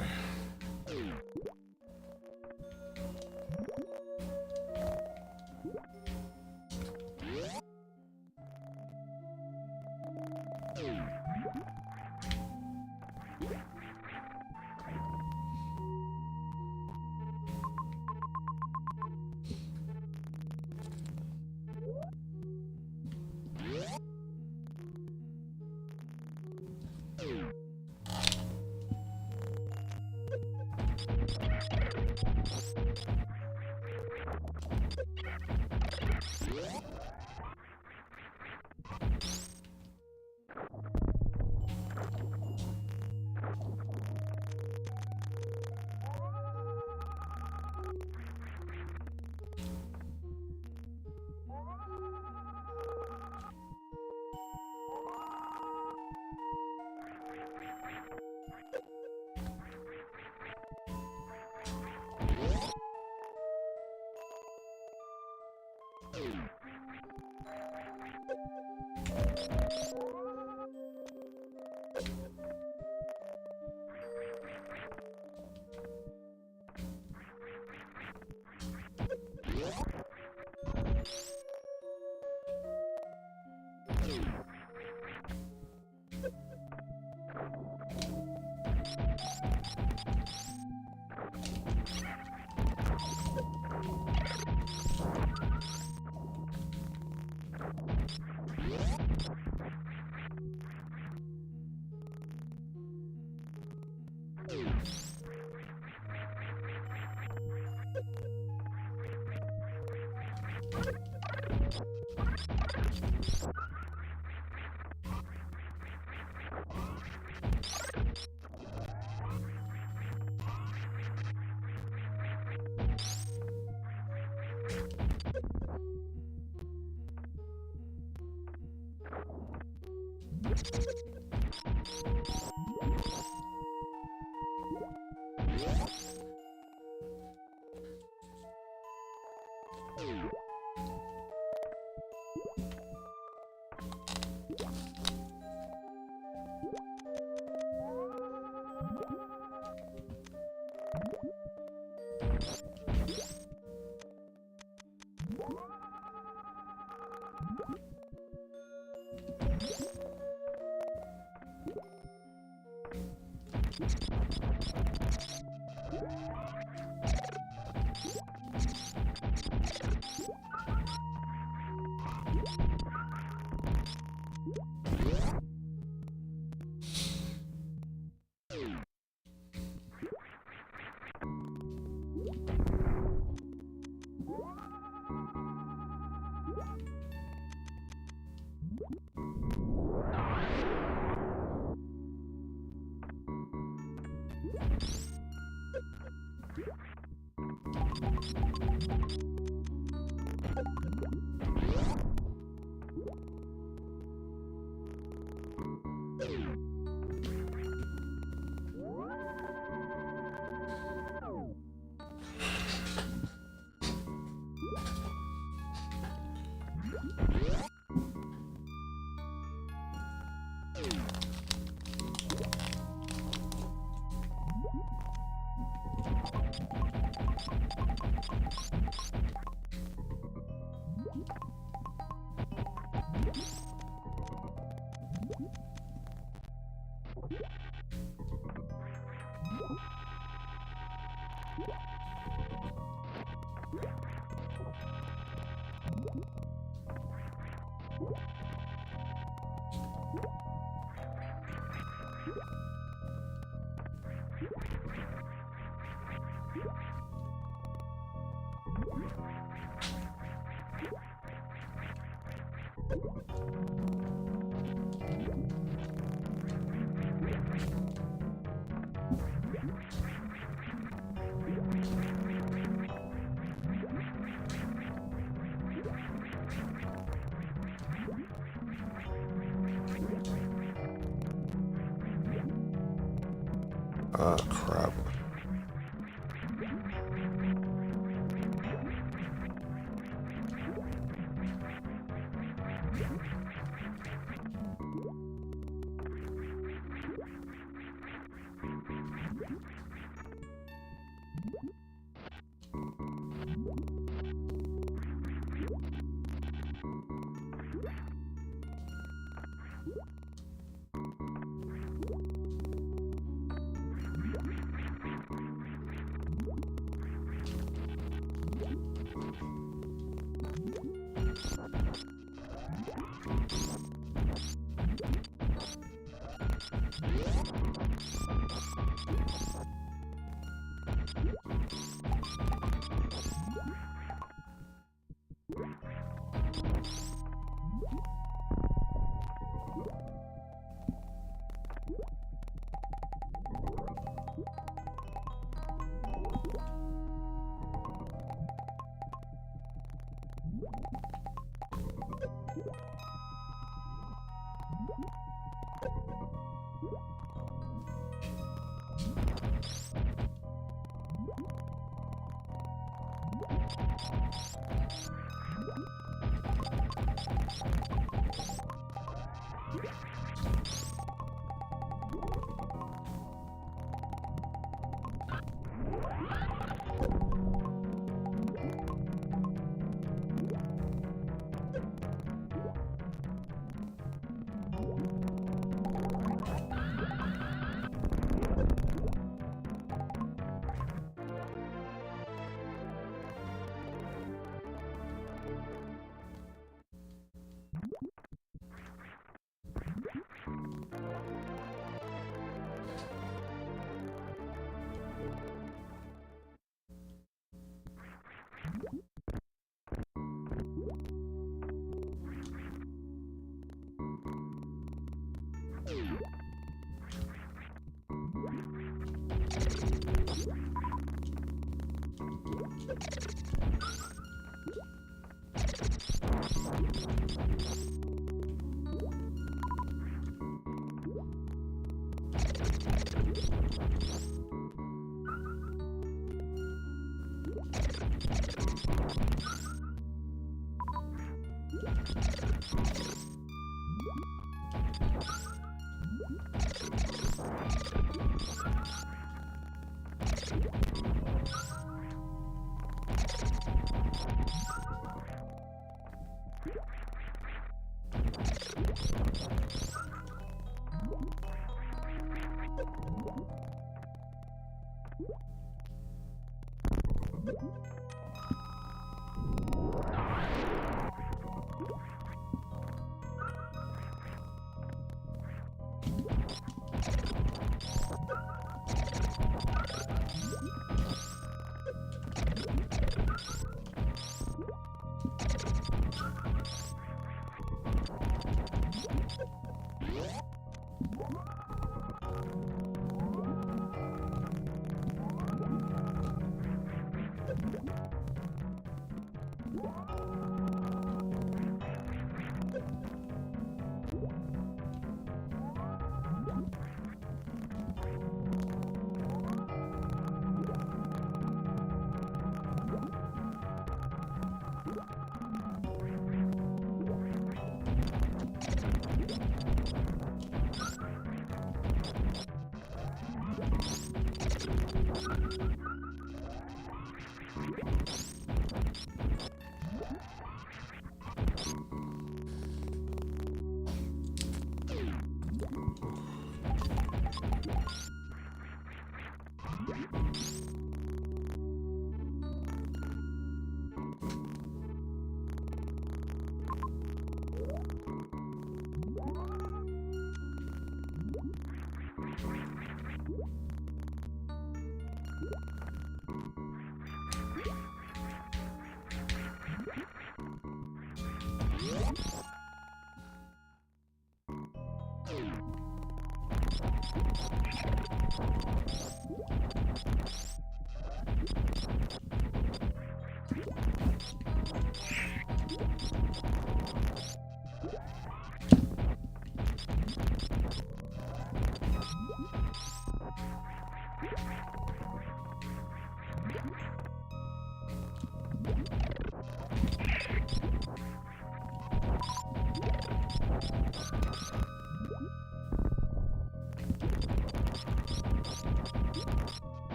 Ah, crap.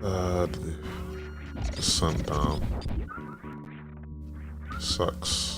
The sundown sucks.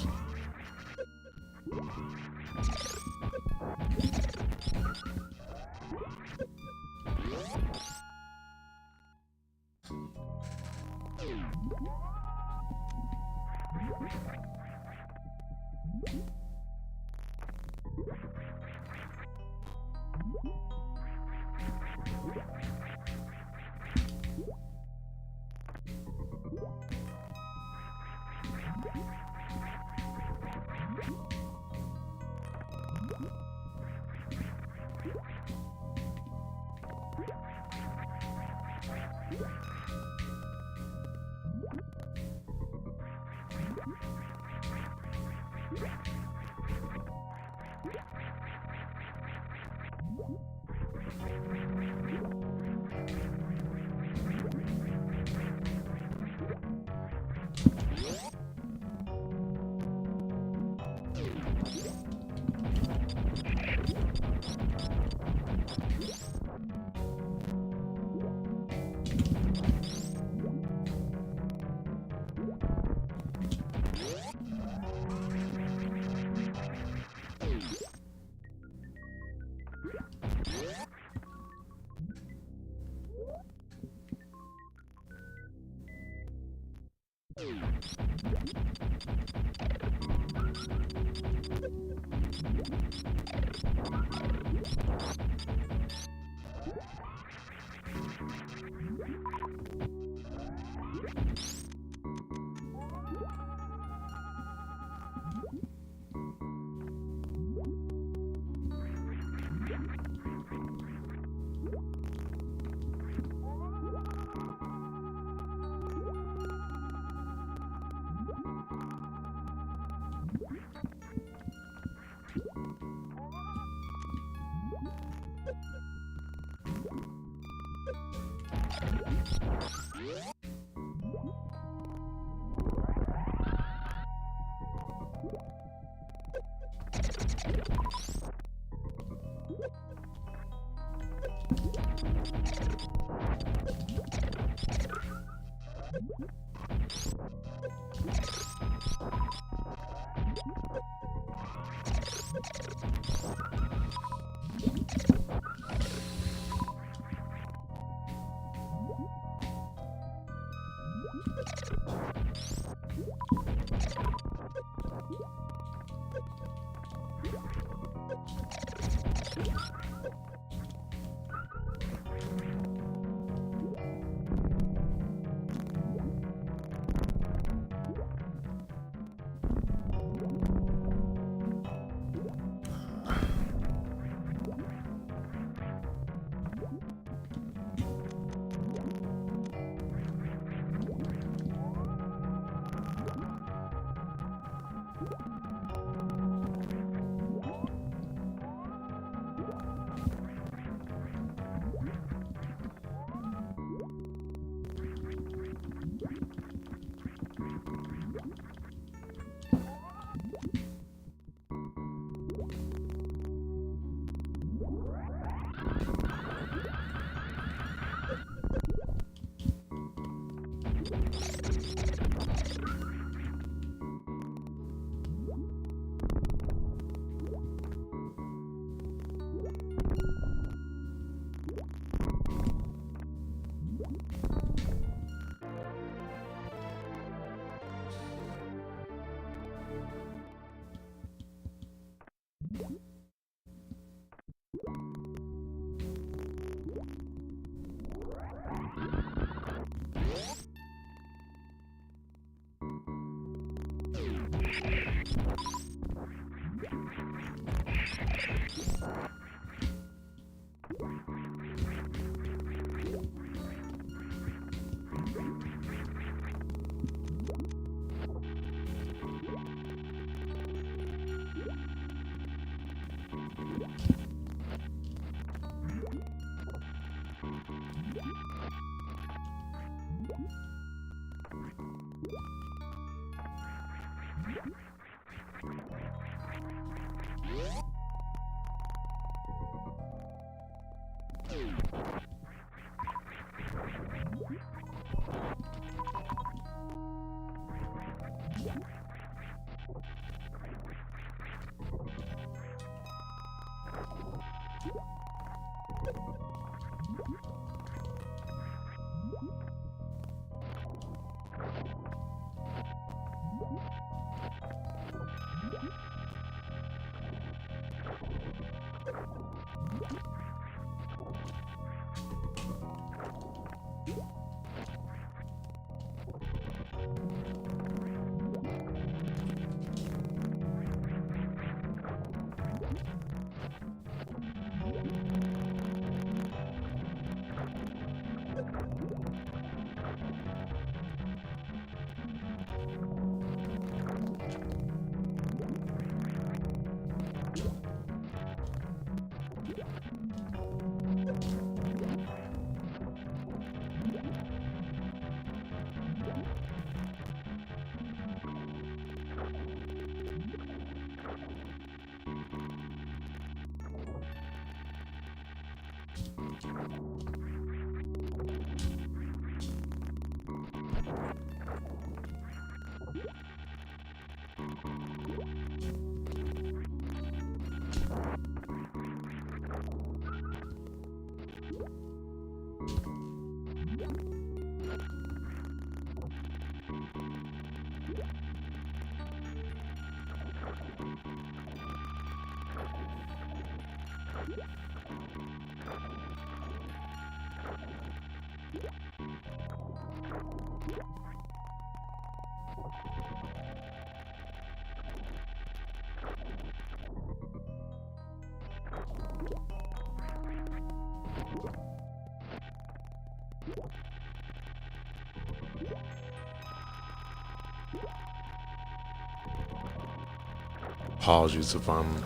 Apologies if I'm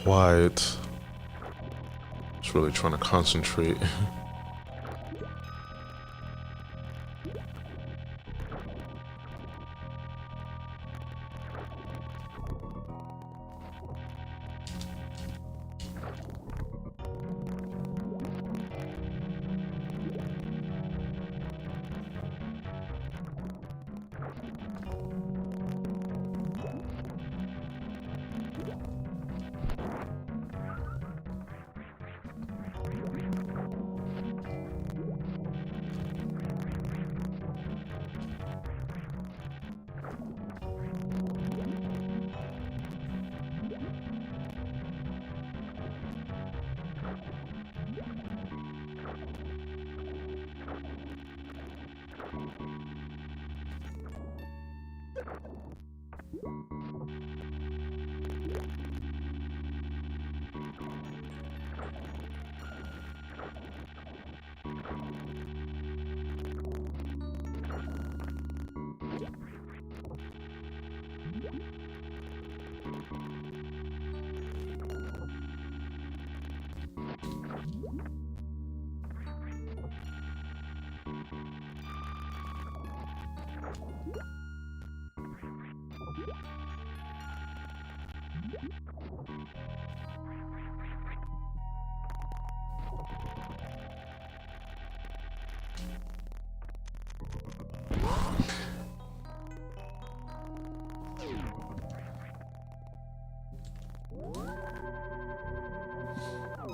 quiet. Just really trying to concentrate.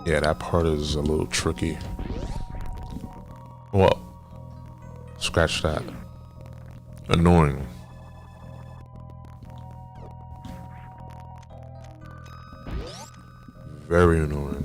Yeah, that part is a little tricky. Well, scratch that. Annoying. Very annoying.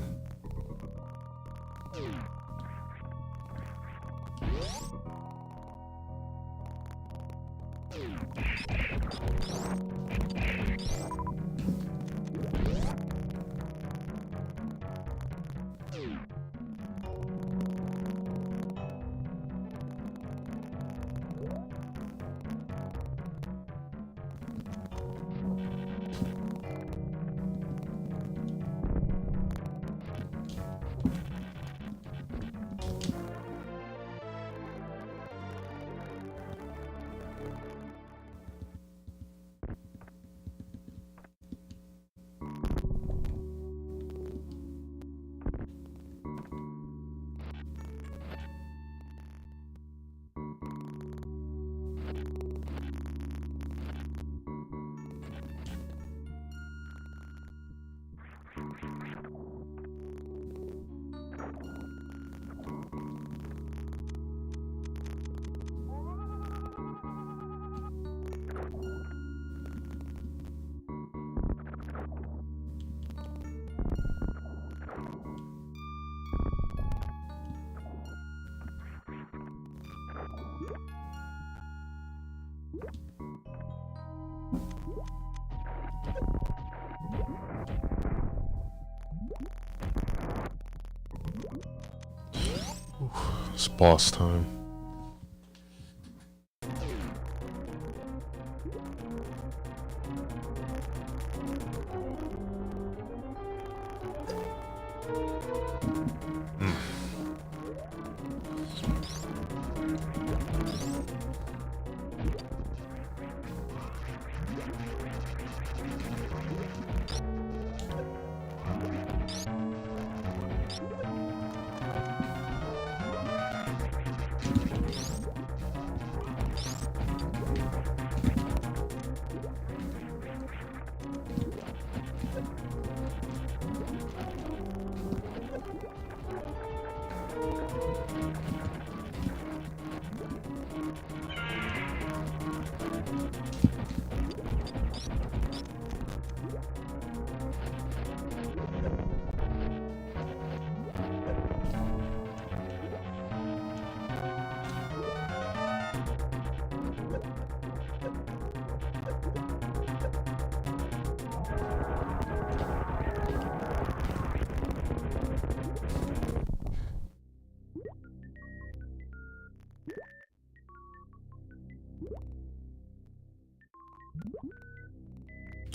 It's boss time.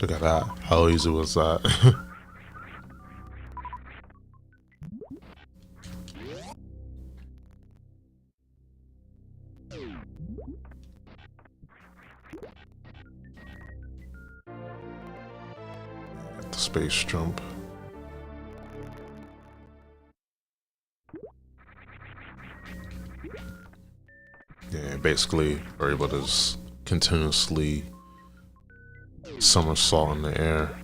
Look at that. How easy was that? The space jump. Yeah, basically, we're able to just continuously somersault in the air.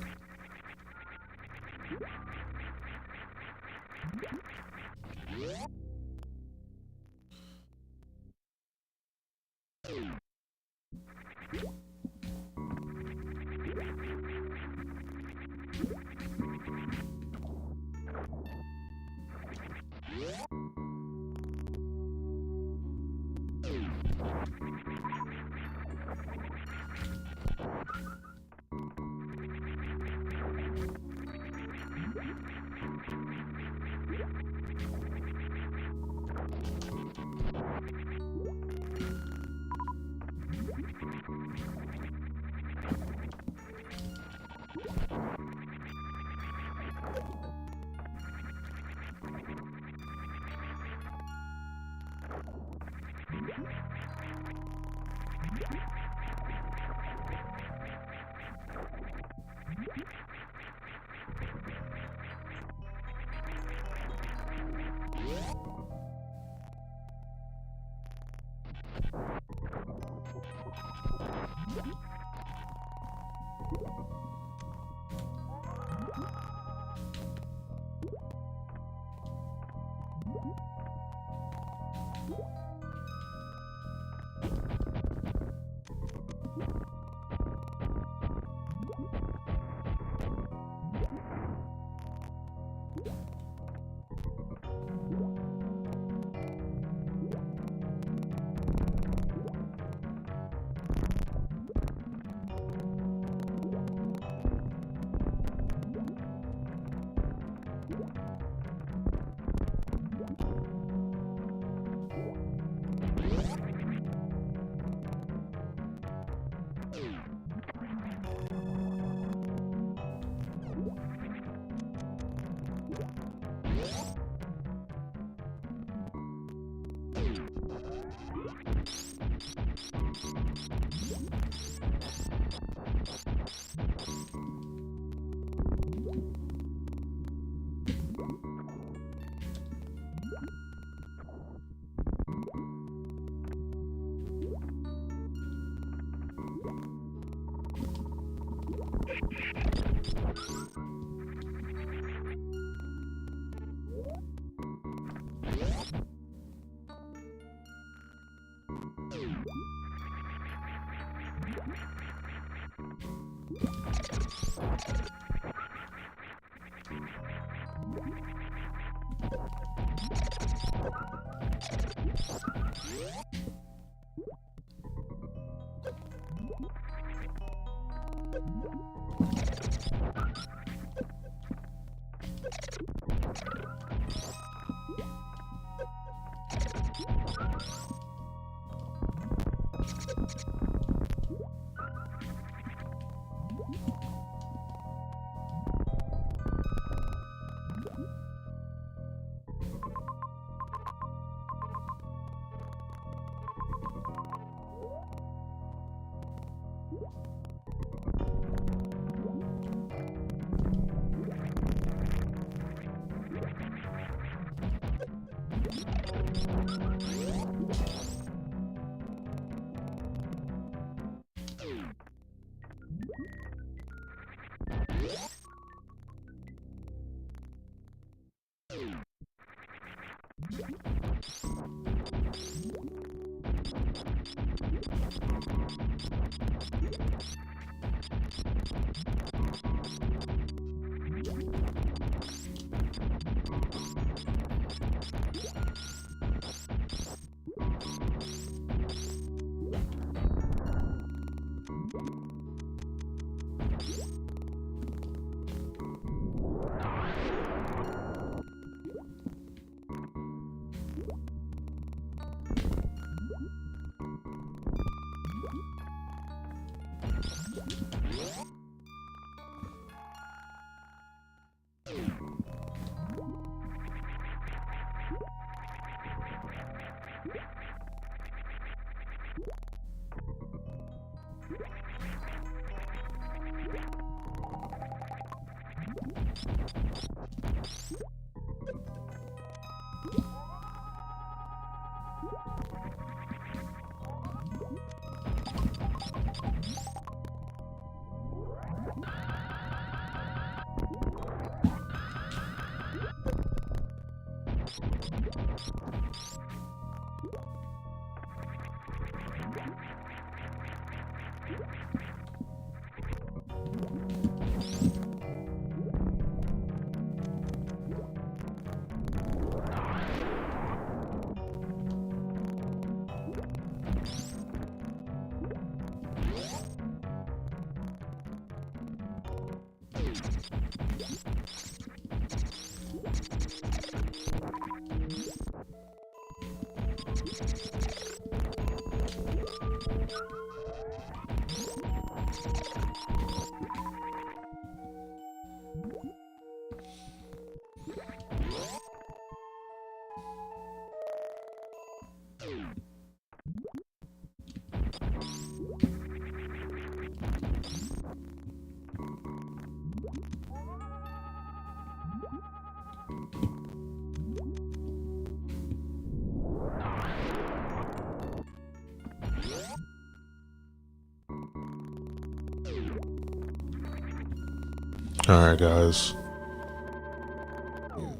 Alright guys,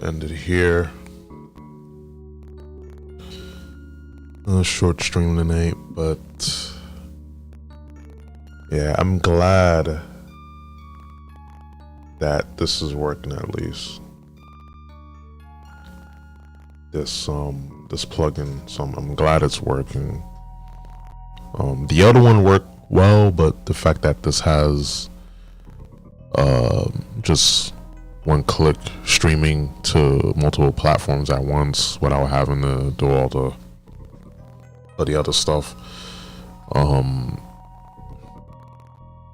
ended here. A short stream tonight, but yeah, I'm glad that this is working at least. This plugin, so I'm glad it's working. The other one worked well, but the fact that this has just one click streaming to multiple platforms at once without having to do all the other stuff.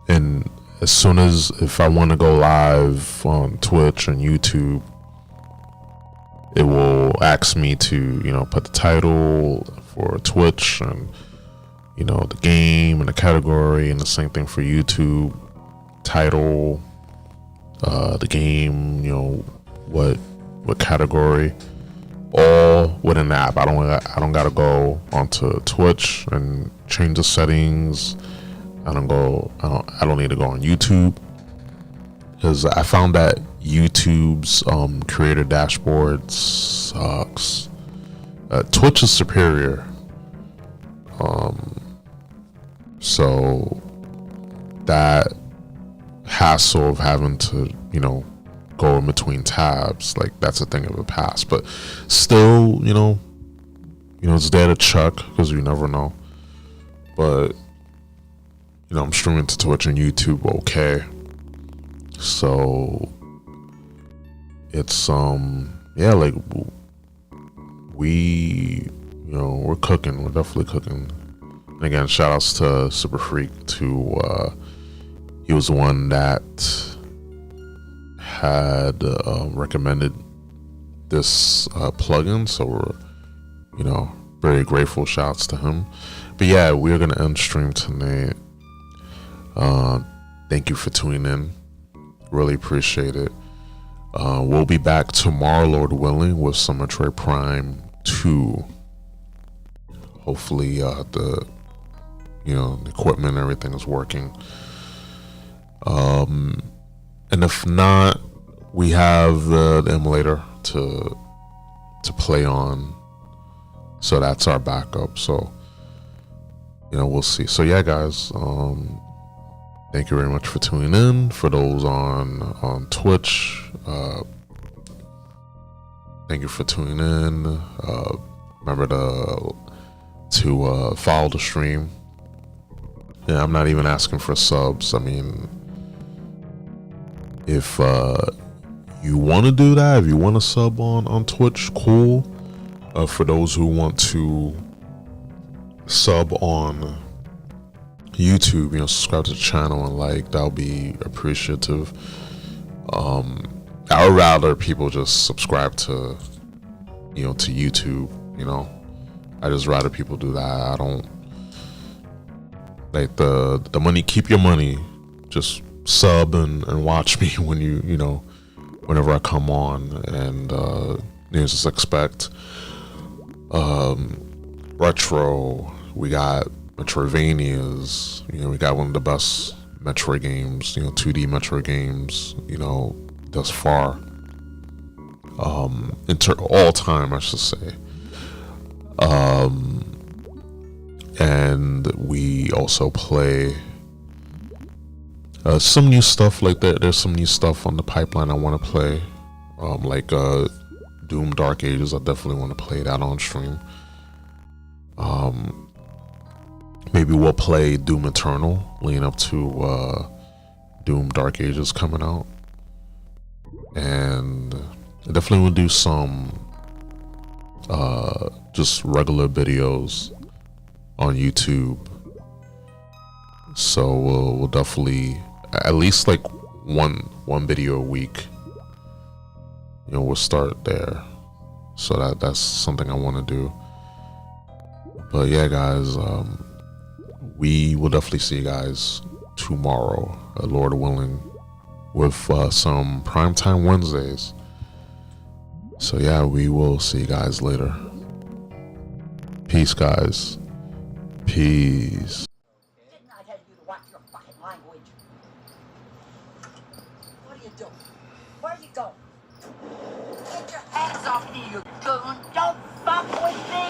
And as soon as, if I want to go live on Twitch and YouTube, it will ask me to, you know, put the title for Twitch and, you know, the game and the category, and the same thing for YouTube. Title, the game, you know, what category, all within the app. I don't gotta go onto Twitch and change the settings. I don't need to go on YouTube, because I found that YouTube's creator dashboard sucks. Twitch is superior. So that hassle of having to, you know, go in between tabs, like, that's a thing of the past. But still, you know, it's there to check, because you never know. But, you know, I'm streaming to Twitch and YouTube, okay. So it's yeah, like, we're cooking. We're definitely cooking. And again, shout outs to Super Freak he was the one that had recommended this plugin, so we're, you know, very grateful. Shouts to him. But yeah, we're gonna end stream tonight. Thank you for tuning in. Really appreciate it. We'll be back tomorrow, Lord willing, with some Metroid Prime 2. Hopefully, the equipment and everything is working. And if not, we have the emulator to play on, so that's our backup. So, you know, we'll see. So yeah, guys, thank you very much for tuning in. For those on Twitch, thank you for tuning in. Remember to follow the stream. Yeah, I'm not even asking for subs. I mean, if you want to do that, if you want to sub on Twitch, cool. For those who want to sub on YouTube, you know, subscribe to the channel and like, that'll be appreciative. I would rather people just subscribe to, you know, to YouTube. You know, I just rather people do that. I don't like the money. Keep your money. Just sub and watch me when you know, whenever I come on, and you just expect retro. We got Metroidvanias. You know, we got one of the best Metroid games, you know, 2D Metroid games, you know, thus far. All time, I should say. And we also play some new stuff like that. There's some new stuff on the pipeline I want to play, like Doom Dark Ages. I definitely want to play that on stream. Maybe we'll play Doom Eternal leading up to Doom Dark Ages coming out, and I definitely will do some just regular videos on YouTube. So we'll definitely at least like one video a week. You know, we'll start there. So that's something I want to do. But yeah, guys, we will definitely see you guys tomorrow, Lord willing, with some Primetime Wednesdays. So yeah, we will see you guys later. Peace, guys. Peace. Didn't I tell you to watch your fucking language? What are you doing? Where are you going? Get your hands off me, you goon! Don't fuck with me!